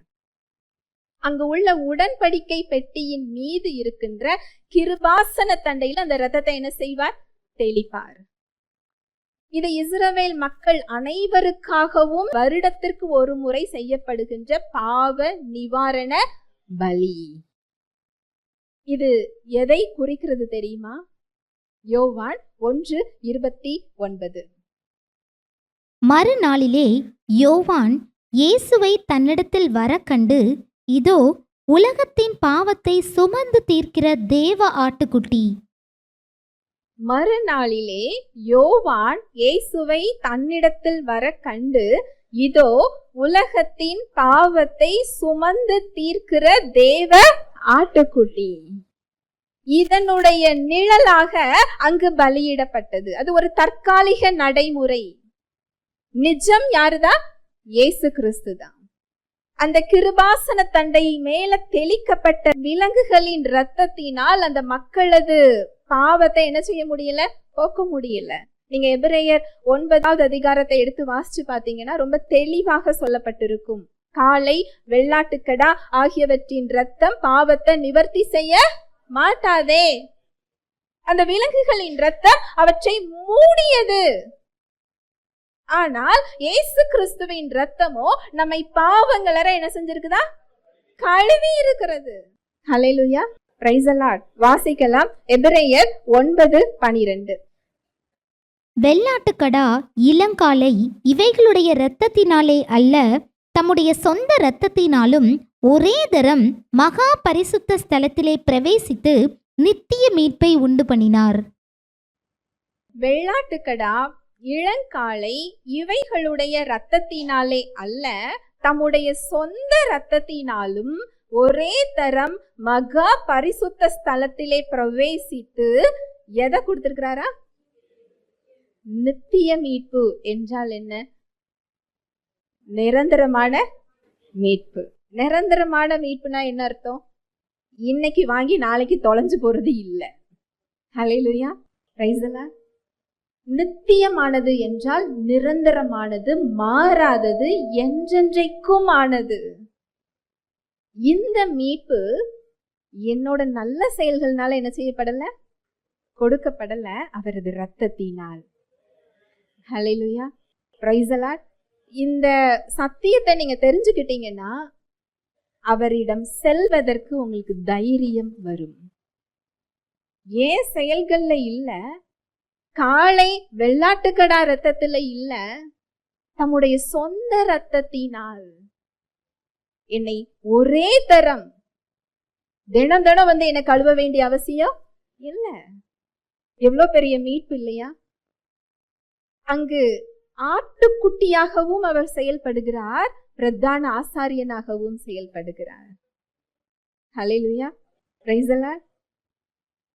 Speaker 1: அங்கு உள்ள உடன்படிக்கை பெட்டியின் மீது இருக்கின்ற கிருபாசன தண்டையில் அந்த இரத்தத்தை என்ன செய்வார்? தெளிப்பார். இது இஸ்ரவேல் மக்கள் அனைவருக்காகவும் வருடத்திற்கு ஒரு முறை செய்யப்படுகின்ற பாவ நிவாரண பலி. இது எதை குறிக்கிறது தெரியுமா? யோவான் 1:29.
Speaker 2: மறுநாளிலே யோவான் இயேசுவை தன்னிடத்தில் வர கண்டு, இதோ உலகத்தின் பாவத்தை சுமந்து தீர்க்கிற தேவ ஆட்டுக்குட்டி.
Speaker 1: மறுநாளிலே யோவான் இயேசுவை தன்னிடத்தில் வர கண்டு, இதோ உலகத்தின் பாவத்தை சுமந்து தீர்க்கிற தேவ ஆட்டுக்குட்டி. இதனுடைய நிழலாக அங்கு பலியிடப்பட்டது. அது ஒரு தற்காலிக நடைமுறை. நிஜம் யாருதான்? இயேசு கிறிஸ்து தான். அந்த கிருபாசன தண்டை மேல தெளிக்கப்பட்ட விலங்குகளின் இரத்தத்தினால் அந்த மக்களது பாவத்தை என்ன செய்ய முடியல? போக்க முடியல. நீங்க எபிரேயர் 9வது அதிகாரத்தை எடுத்து வாசிச்சு பாத்தீங்கன்னா ரொம்ப தெளிவாக சொல்லப்பட்டிருக்கும். காளை, வெள்ளாட்டுக்கடா ஆகியவற்றின் இரத்தம் பாவத்தை நிவர்த்தி செய்ய மாட்டாதே. அந்த விலங்குகளின் இரத்தம் அவற்றை மூடியது. ஆனால் இயேசு கிறிஸ்துவின் இரத்தமோ நம்மை பாவங்களற என்ன செஞ்சிருக்குதா? கழுவி இருக்கிறது. ஹல்லேலூயா, பிரைஸ் தி லார்ட். வாசிக்கலாம் எபிரேயர் 9:12.
Speaker 2: வெள்ளாட்டுக்கடா, இளங்காளை இவைகளுடைய இரத்தத்தினாலே அல்ல, தம்முடைய சொந்த இரத்தத்தினாலும் ஒரே தரம் மகா பரிசுத்த ஸ்தலத்திலே பிரவேசித்து நித்திய மீட்பை உண்டு பண்ணினார்.
Speaker 1: வெள்ளாட்டுக்கடா, இளங்காளை இவைகளுடைய இரத்தத்தினாலே அல்ல, தம்முடைய சொந்த இரத்தத்தினாலும் ஒரே தரம் மகா பரிசுத்த ஸ்தலத்திலே பிரவேசித்து எதை கொடுத்திருக்கிறாரா? நித்திய மீட்பு. என்றால் என்ன? நிரந்தரமான மீட்பு. நிரந்தரமான மீட்புனா என்ன அர்த்தம்? இன்னைக்கு வாங்கி நாளைக்கு தொலைஞ்சு போறது இல்லை. ஹல்லேலூயா, பிரைஸ் தி லார்ட். நித்தியமானது என்றால் நிரந்தரமானது, மாறாதது, என்றென்றைக்கும் ஆனது. இந்த மீட்பு என்னோட நல்ல செயல்கள்னால என்ன செய்யப்படல? கொடுக்கப்படல, அவரது இரத்தத்தினால். ஹல்லேலூயா, பிரைஸ் தி லார்ட். இந்த சத்தியத்தை நீங்க தெரிஞ்சுக்கிட்டீங்கன்னா அவரிடம் செல்வதற்கு உங்களுக்கு தைரியம் வரும். ஏன் செயல்கள்ல இல்ல, காளை வெள்ளாட்டுக்கடா ரத்தத்துல இல்ல, தம்முடைய சொந்த ரத்தத்தினால் என்னை ஒரே தரம் தினம் தினம் வந்து என்னை கழுவ வேண்டிய அவசியம் இல்ல. எவ்வளவு பெரிய மீட்பு இல்லையா? அங்கு ஆட்டுக்குட்டியாகவும் அவர் செயல்படுகிறார், பிரதான ஆசாரியனாகவும் செயல்படுகிறார். ஹல்லேலூயா, பிரைஸ் தி லார்ட்.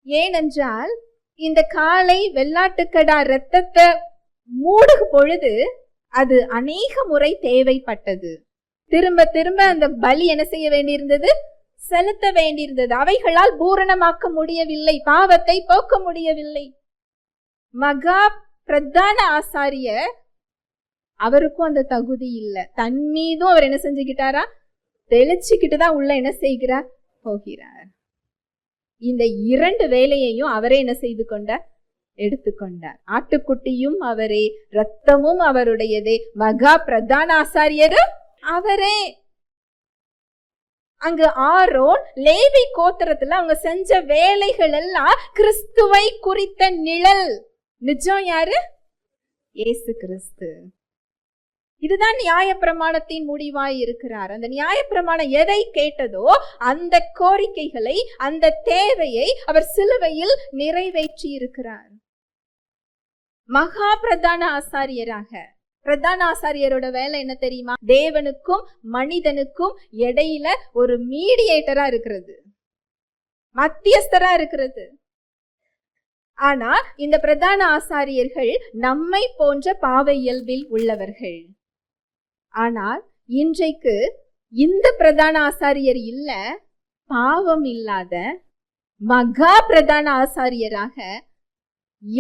Speaker 1: ஏனென்றால் இந்த காளை வெள்ளாட்டுக்கடா இரத்தத்தை மூடும் பொழுது அது அநேக முறை தேவைப்பட்டது. திரும்ப திரும்ப அந்த பலி என்ன செய்ய வேண்டியிருந்தது? செலுத்த வேண்டியிருந்தது. அவைகளால் பூரணமாக்க முடியவில்லை, பாவத்தை போக்க முடியவில்லை. மகா பிரதான ஆசாரியர் அவருக்கும் அந்த தகுதி இல்லை. தன் மீதும் அவர் என்ன செஞ்சுக்கிட்டாரா? தெளிச்சுக்கிட்டு தான் உள்ள என்ன செய்கிறார்? போகிறார். இந்த 2 வேலையையும் அவரே என்ன செய்து கொண்டார்? எடுத்துக்கொண்டார். ஆட்டுக்குட்டியும் அவரே, ரத்தமும் அவருடையதே, மகா பிரதான ஆசாரியரும் அவரே. அங்கு ஆரோன் லேவி கோத்திரத்துல அவங்க செஞ்ச வேலைகள் எல்லாம் கிறிஸ்துவை குறித்த நிழல். நிஜம் யாரு? இயேசு கிறிஸ்து. இதுதான் நியாயப்பிரமாணத்தின் முடிவாய் இருக்கிறார். அந்த நியாயப்பிரமாணம் எதை கேட்டதோ அந்த கோரிக்கைகளை, அந்த தேவையை அவர் சிலுவையில் நிறைவேற்றி இருக்கிறார். மகா பிரதான ஆசாரியராக, பிரதான ஆசாரியரோட வேலை என்ன தெரியுமா? தேவனுக்கும் மனிதனுக்கும் இடையில ஒரு மீடியேட்டரா இருக்கிறது, மத்தியஸ்தரா இருக்கிறது. ஆனா இந்த பிரதான ஆசாரியர்கள் நம்மை போன்ற பாவ இயல்பில் உள்ளவர்கள். ஆனால் இன்றைக்கு இந்த பிரதான ஆசாரியர் இல்ல, பாவம் இல்லாத மகா பிரதான ஆசாரியராக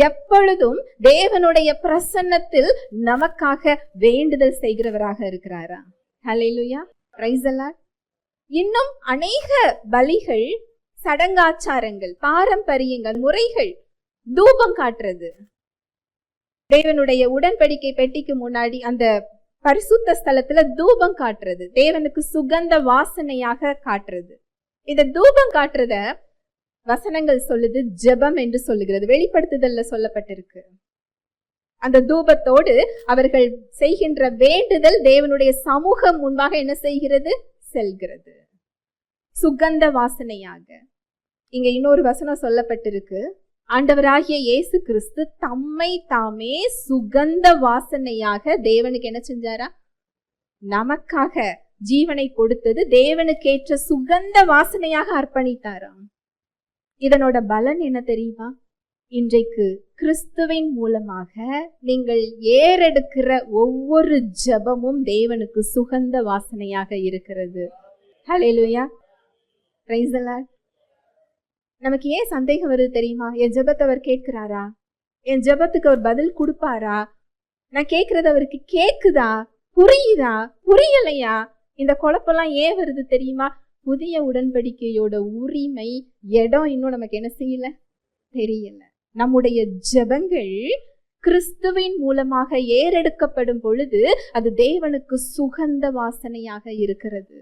Speaker 1: எப்பொழுதும் தேவனுடைய பிரசன்னத்தில் நமக்காக வேண்டுதல் செய்கிறவராக இருக்கிறாரா? ஹல்லேலூயா, பிரைஸ் தி லார்ட். இன்னும் அநேக பலிகள், சடங்காச்சாரங்கள், பாரம்பரியங்கள், முறைகள், தூபம் காட்டுறது, தேவனுடைய உடன்படிக்கை பெட்டிக்கு முன்னாடி அந்த பரிசுத்த ஸ்தலத்துல தூபம் காட்டுறது, தேவனுக்கு சுகந்த வாசனையாக காட்டுறது. இந்த தூபம் காட்டுறத வசனங்கள் சொல்லுது ஜெபம் என்று சொல்லுகிறது. வெளிப்படுத்துதல்ல சொல்லப்பட்டிருக்கு. அந்த தூபத்தோடு அவர்கள் செய்கின்ற வேண்டுதல் தேவனுடைய சமூகம் முன்பாக என்ன செய்கிறது? செல்கிறது, சுகந்த வாசனையாக. இங்க இன்னொரு வசனம் சொல்லப்பட்டிருக்கு. ஆண்டவராகிய இயேசு கிறிஸ்து தம்மை தாமே சுகந்த வாசனையாக தேவனுக்கு என்ன செஞ்சாரா? நமக்காக ஜீவனை கொடுத்தது தேவனுக்கேற்ற சுகந்த வாசனையாக அர்ப்பணித்தாராம். இதனோட பலன் என்ன தெரியுமா? இன்றைக்கு கிறிஸ்துவின் மூலமாக நீங்கள் ஏறெடுக்கிற ஒவ்வொரு ஜெபமும் தேவனுக்கு சுகந்த வாசனையாக இருக்கிறது. ஹல்லேலூயா, பிரைஸ் தி லார்ட். நமக்கு ஏன் சந்தேகம் வருது தெரியுமா? என் ஜெபத்தை அவர் கேட்கிறாரா? என் ஜெபத்துக்கு அவர் பதில் கொடுப்பாரா? நான் கேட்கறது அவருக்கு கேக்குதா? புரியுதா? புரியலையா? இந்த குழப்பெல்லாம் ஏன் வருது தெரியுமா? புதிய உடன்படிக்கையோட உரிமை, இடம் இன்னும் நமக்கு என்ன செய்யல, தெரியல. நம்முடைய ஜெபங்கள் கிறிஸ்துவின் மூலமாக ஏறெடுக்கப்படும் பொழுது அது தேவனுக்கு சுகந்த வாசனையாக இருக்கிறது.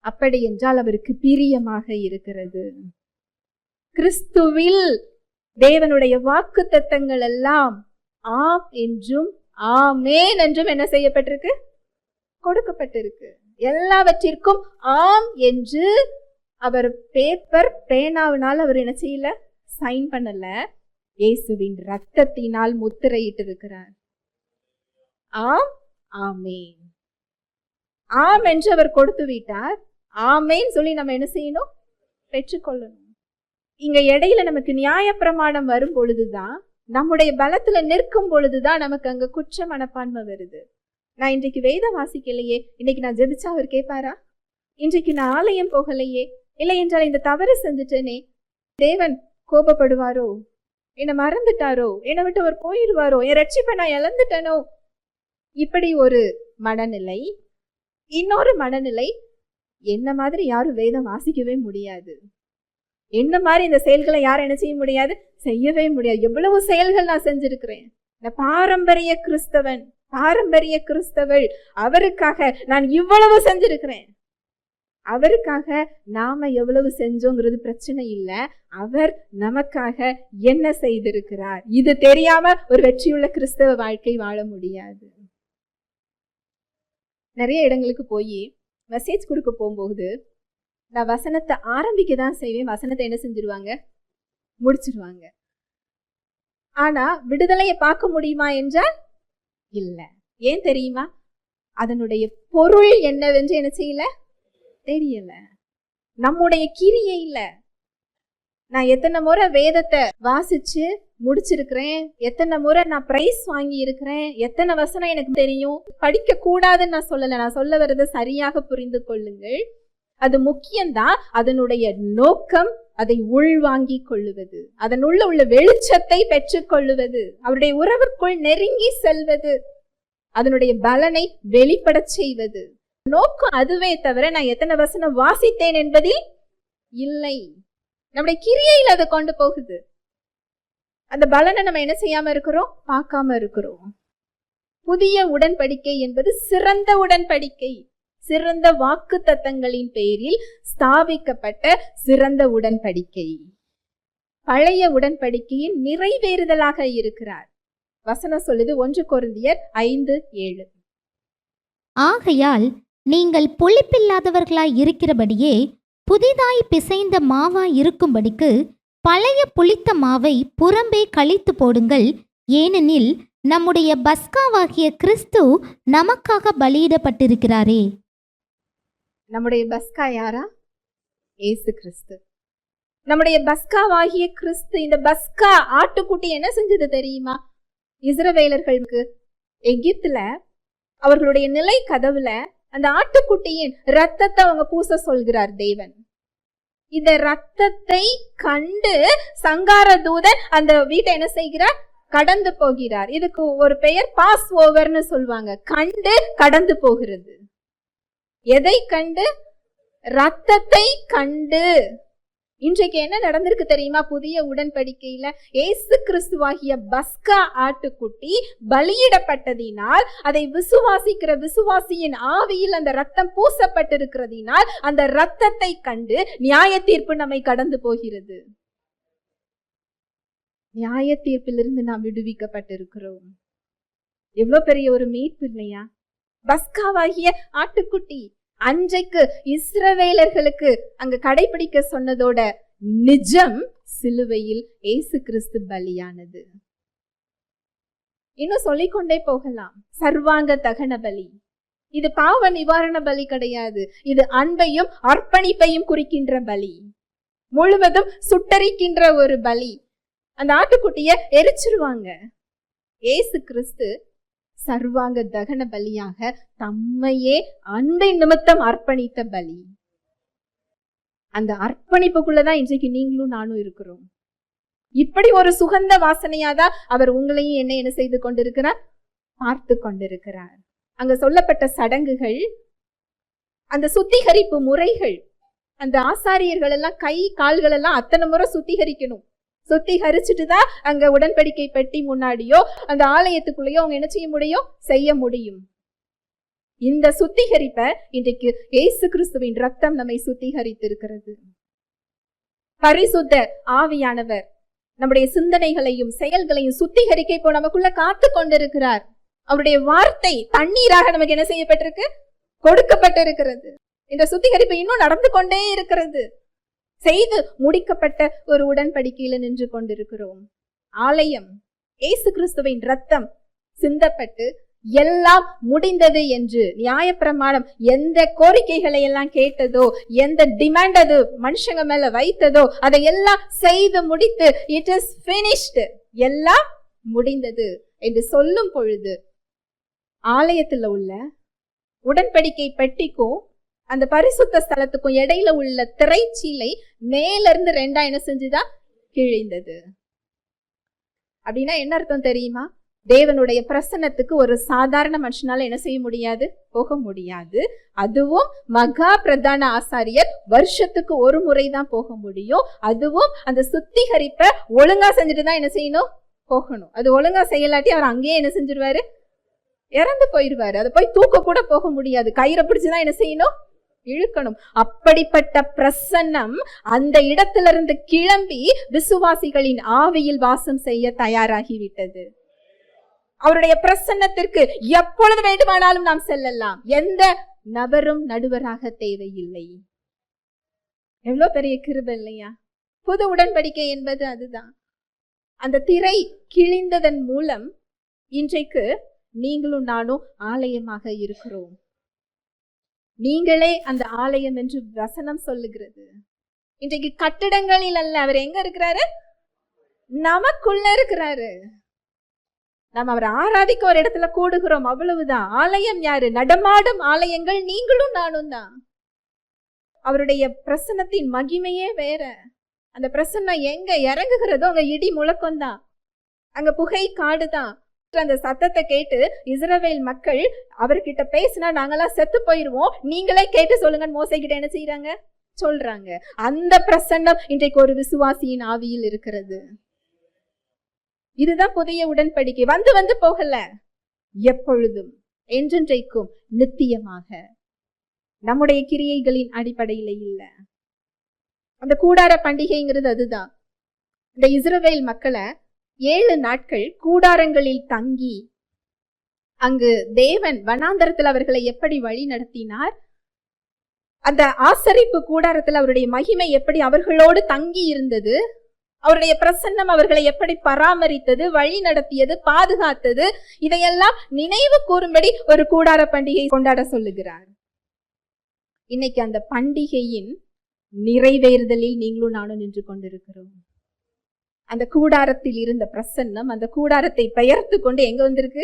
Speaker 1: அப்படி என்றால் அவருக்கு பிரியமாக இருக்கிறது. கிறிஸ்துவில் தேவனுடைய வாக்குத்தத்தங்கள் எல்லாம் ஆம் என்றும் ஆமேன் என்றும் என்ன செய்யப்பட்டிருக்கு? கொடுக்கப்பட்டிருக்கு. எல்லாவற்றிற்கும் ஆம் என்று அவர் பேப்பர் பேனாவினால் அவர் என்ன செய்யல, சைன் பண்ணல, இயேசுவின் ரத்தத்தினால் முத்திரையிட்டு இருக்கிறார். ஆம், ஆமேன். ஆம் என்று அவர் கொடுத்து விட்டார். ஆமேன் சொல்லி நம்ம என்ன செய்யணும்? பெற்றுக்கொள்ளணும். இங்க இடையில நமக்கு நியாயப்பிரமாணம் வரும் பொழுதுதான், நம்முடைய பலத்துல நிற்கும் பொழுதுதான் நமக்கு அங்க குற்ற மனப்பான்மை வருது. நான் இன்றைக்கு வேத வாசிக்கலையே, இன்னைக்கு நான் ஜெபிச்சா அவர் கேட்பாரா? இன்றைக்கு நான் ஆலயம் போகலையே, இல்லை என்றால் இந்த தவறு செஞ்சுட்டேனே, தேவன் கோபப்படுவாரோ? என்னை மறந்துட்டாரோ? என்னை விட்டு அவர் போயிடுவாரோ? என் ரட்சிப்பை நான் இழந்துட்டனோ? இப்படி ஒரு மனநிலை. இன்னொரு மனநிலை, என்ன மாதிரி யாரும் வேதம் வாசிக்கவே முடியாது, என்ன மாதிரி இந்த செயல்களை யாரும் என்ன செய்ய முடியாது, செய்யவே முடியாது. எவ்வளவு செயல்கள் நான் செஞ்சிருக்கிறேன். நான் பாரம்பரிய கிறிஸ்தவன், பாரம்பரிய கிறிஸ்தவள், அவருக்காக நான் இவ்வளவு செஞ்சிருக்கிறேன். அவருக்காக நாம எவ்வளவு செஞ்சோங்கிறது பிரச்சனை இல்லை, அவர் நமக்காக என்ன செய்திருக்கிறார், இது தெரியாம ஒரு வெற்றியுள்ள கிறிஸ்தவ வாழ்க்கை வாழ முடியாது. நிறைய இடங்களுக்கு போய் மெசேஜ் கொடுக்க போகும்போது நான் வசனத்தை ஆரம்பிக்க தான் செய்வேன், வசனத்தை என்ன செஞ்சிருவாங்க, முடிச்சிருவாங்க. ஆனா விடுதலையை பார்க்க முடியுமா என்றால் இல்ல. ஏன் தெரியுமா? அதனுடைய பொருள் என்னவென்று என்ன செய்யல, தெரியல. நம்முடைய கிரியை இல்ல. நான் எத்தனை முறை வேதத்தை வாசிச்சு முடிச்சிருக்கிறேன், எத்தனை முறை நான் பிரைஸ் வாங்கி இருக்கிறேன், எத்தனை வசனம் எனக்கு தெரியும். படிக்க கூடாதுன்னு நான் சொல்லல, நான் சொல்ல வர்றதை சரியாக புரிந்து கொள்ளுங்கள். அது முக்கியம்தான். அதனுடைய நோக்கம் அதை உள்வாங்கி கொள்ளுவது, அதனுள்ள உள்ள வெளிச்சத்தை பெற்றுக் கொள்ளுவது, அவருடைய உறவுக்குள் நெருங்கி செல்வது. அதனுடைய பலனை வெளிப்பட செய்வது. நோக்கம் அதுவே தவிர நான் எத்தனை வசனம் வாசித்தேன் என்பதில் இல்லை. நம்முடைய கிரியையில் அதை கொண்டு போகுது. அந்த பலனை நம்ம என்ன செய்யாம இருக்கிறோம்? பார்க்காம இருக்கிறோம். புதிய உடன்படிக்கை என்பது சிறந்த உடன்படிக்கை, சிறந்த வாக்கு தத்தங்களின் பேரில் ஸ்தாபிக்கப்பட்ட சிறந்த உடன்படிக்கை. பழைய உடன்படிக்கையின் நிறைவேறுதலாக இருக்கிறார். வசனம் சொல்லுது 1 கொரிந்தியர் 5:7.
Speaker 2: ஆகையால் நீங்கள் புளிப்பில்லாதவர்களாய் இருக்கிறபடியே புதிதாய் பிசைந்த மாவாய் இருக்கும்படிக்கு பழைய புளித்த மாவை புறம்பே கழித்து போடுங்கள். ஏனெனில் நம்முடைய பஸ்காவாகிய கிறிஸ்து நமக்காக பலியிடப்பட்டிருக்கிறாரே.
Speaker 1: நம்முடைய பஸ்கா யாரா? இயேசு கிறிஸ்து. நம்முடைய பஸ்காவாகிய கிறிஸ்து. இந்த பஸ்கா ஆட்டுக்குட்டி என்ன செஞ்சது தெரியுமா? இஸ்ரவேலர்களுக்கு எகிப்துல அவர்களுடைய நிலை கதவுல அந்த ஆட்டுக்குட்டியின் ரத்தத்தை அவங்க பூச சொல்கிறார் தேவன். இந்த ரத்தத்தை கண்டு சங்கார தூதன் அந்த வீட்டை என்ன செய்கிறார்? கடந்து போகிறார். இதுக்கு ஒரு பெயர் பாஸ் ஓவர்னு சொல்லுவாங்க. கண்டு கடந்து போகிறது. எதை கண்டு? ரத்தத்தை கண்டு. இன்றைக்கு என்ன நடந்திருக்கு தெரியுமா? புதிய உடன்படிக்கையில இயேசு கிறிஸ்துவாகிய பஸ்கா ஆட்டுக்குட்டி பலியிடப்பட்டதினால், அதை விசுவாசிக்கிற விசுவாசியின் ஆவியில் அந்த ரத்தம் பூசப்பட்டிருக்கிறதினால் அந்த ரத்தத்தை கண்டு நியாய தீர்ப்பு நம்மை கடந்து போகிறது. நியாய தீர்ப்பிலிருந்து நாம் விடுவிக்கப்பட்டிருக்கிறோம். எவ்வளவு பெரிய ஒரு மீட்பு இல்லையா? பஸ்காவாகிய ஆட்டுக்குட்டி அன்றைக்கு இஸ்ரவேலர்களுக்கு அங்க கடைபிடிக்க சொன்னதோட நிஜம் சிலுவையில் இயேசு கிறிஸ்து பலியானது. இன்னும் சொல்லிக்கொண்டே போகலாம். சர்வாங்க தகன பலி. இது பாவ நிவாரண பலி கிடையாது. இது அன்பையும் அர்ப்பணிப்பையும் குறிக்கின்ற பலி, முழுவதும் சுட்டரிக்கின்ற ஒரு பலி. அந்த ஆட்டுக்குட்டிய எரிச்சிருவாங்க. இயேசு கிறிஸ்து சர்வாங்க தகன பலியாக தம்மையே அன்பின் நிமித்தம் அர்ப்பணித்த பலி. அந்த அர்ப்பணிப்புக்குள்ளதான் இன்றைக்கு நீங்களும் நானும் இருக்கிறோம். இப்படி ஒரு சுகந்த வாசனையாதான் அவர் உங்களையும் என்ன செய்து கொண்டிருக்கிறார்? பார்த்து கொண்டிருக்கிறார். அங்க சொல்லப்பட்ட சடங்குகள், அந்த சுத்திகரிப்பு முறைகள், அந்த ஆசாரியர்கள் எல்லாம் கை கால்கள் எல்லாம் அத்தனை முறை சுத்திகரிக்கணும். சுத்திகரிச்சுட்டுதான் அங்க உடன்படிக்கை பெட்டி முன்னாடியோ அந்த ஆலயத்துக்குள்ளேயோ அவங்க என்ன செய்ய முடியும். இந்த சுத்திகரிப்பை இன்றைக்கு இயேசு கிறிஸ்துவின் ரத்தம் நம்மை சுத்திகரித்திருக்கிறது. பரிசுத்த ஆவியானவர் நம்முடைய சிந்தனைகளையும் செயல்களையும் சுத்திகரிக்க இப்போ நமக்குள்ள காத்து கொண்டிருக்கிறார். அவருடைய வார்த்தை தண்ணீராக நமக்கு என்ன செய்யப்பட்டிருக்கு? கொடுக்கப்பட்டிருக்கிறது. இந்த சுத்திகரிப்பு இன்னும் நடந்து கொண்டே இருக்கிறது. செய்து முடிக்கப்பட்ட ஒரு உடன்படிக்கையில நின்று கொண்டிருக்கிறோம். ஆலயம் இயேசு கிறிஸ்துவின் ரத்தம் சிந்தப்பட்டு எல்லாம் முடிந்தது என்று நியாயப்பிரமாணம் எந்த கோரிக்கைகளை எல்லாம் கேட்டதோ, எந்த டிமாண்ட் அது மனுஷங்க மேல வைத்ததோ, அதை எல்லாம் செய்து முடித்து இட் இஸ் finished, எல்லாம் முடிந்தது என்று சொல்லும் பொழுது ஆலயத்துல உள்ள உடன்படிக்கை பெட்டிக்கும் அந்த பரிசுத்த ஸ்தலத்துக்கும் இடையில உள்ள திரைச்சீலை மேல இருந்து 2 என்ன செஞ்சுதா? கிழிந்தது. அப்படின்னா என்ன அர்த்தம் தெரியுமா? தேவனுடைய பிரசன்னத்துக்கு ஒரு சாதாரண மனுஷனால என்ன செய்ய முடியாது? போக முடியாது. அதுவும் மகா பிரதான ஆசாரியர் வருஷத்துக்கு ஒரு முறைதான் போக முடியும். அதுவும் அந்த சுத்திகரிப்பை ஒழுங்கா செஞ்சுட்டு தான் என்ன செய்யணும்? போகணும். அது ஒழுங்கா செய்யலாட்டி அவர் அங்கேயே என்ன செஞ்சிருவாரு? இறந்து போயிடுவாரு. அதை போய் தூக்க கூட போக முடியாது. கயிறை பிடிச்சுதான் என்ன செய்யணும்? இழுக்கணும். அப்படிப்பட்ட பிரசன்னம் அந்த இடத்திலிருந்து கிளம்பி விசுவாசிகளின் ஆவியில் வாசம் செய்ய தயாராகிவிட்டது. அவருடைய பிரசன்னத்திற்கு எப்பொழுது வேண்டுமானாலும் நாம் செல்லலாம். எந்த நபரும் நடுவராக தேவையில்லை. எவ்வளவு பெரிய கிருபை இல்லையா? புது உடன்படிக்கை என்பது அதுதான். அந்த திரை கிழிந்ததன் மூலம் இன்றைக்கு நீங்களும் நானும் ஆலயமாக இருக்கிறோம். நீங்களே அந்த ஆலயம் என்று வசனம் சொல்லுகிறது. இன்றைக்கு கட்டிடங்களில் அல்ல, அவர் எங்க இருக்கிறாரு? நமக்குள்ள இருக்கிறாரு. நாம் அவரை ஆராதிக்க ஒரு இடத்துல கூடுகிறோம், அவ்வளவுதான். ஆலயம் யாரு? நடமாடும் ஆலயங்கள் நீங்களும் நானும் தான். அவருடைய பிரசன்னத்தின் மகிமையே வேற. அந்த பிரசன்னம் எங்க இறங்குகிறதோ அங்க இடி முழக்கம் தான், அங்க புகை காடுதான். அந்த சத்தத்தை கேட்டு இஸ்ரவேல் மக்கள் அவர்கிட்ட பேசினா நாங்கெல்லாம் செத்து போயிருவோம், நீங்களே கேட்டு சொல்லுங்கன்னு மோசே கிட்ட என்ன செய்யறாங்க, சொல்றாங்க. அந்த பிரசன்னம் இன்றைக்கு ஒரு விசுவாசியின் ஆவியில் இருக்கிறது. இதுதான் புதிய உடன்படிக்கை. வந்து வந்து போகல, எப்பொழுதும் என்றென்றைக்கும் நித்தியமாக நம்முடைய கிரியைகளின் அடிப்படையில இல்ல. அந்த கூடார பண்டிகைங்கிறது அதுதான். இந்த இஸ்ரவேல் மக்களை 7 நாட்கள் கூடாரங்களில் தங்கி அங்கு தேவன் வனாந்தரத்தில் அவர்களை எப்படி வழி நடத்தினார், அந்த ஆசரிப்பு கூடாரத்தில் அவருடைய மகிமை எப்படி அவர்களோடு தங்கி இருந்தது, அவருடைய பிரசன்னம் அவர்களை எப்படி பராமரித்தது, வழி நடத்தியது, பாதுகாத்தது, இதையெல்லாம் நினைவு கூறும்படி ஒரு கூடார பண்டிகை கொண்டாட சொல்லுகிறார். இன்னைக்கு அந்த பண்டிகையின் நிறைவேறுதலில் நீங்களும் நானும் நின்று கொண்டிருக்கிறோம். அந்த கூடாரத்தில் இருந்த பிரசன்னம் அந்த கூடாரத்தை பெயர்த்து கொண்டு எங்க வந்திருக்கு,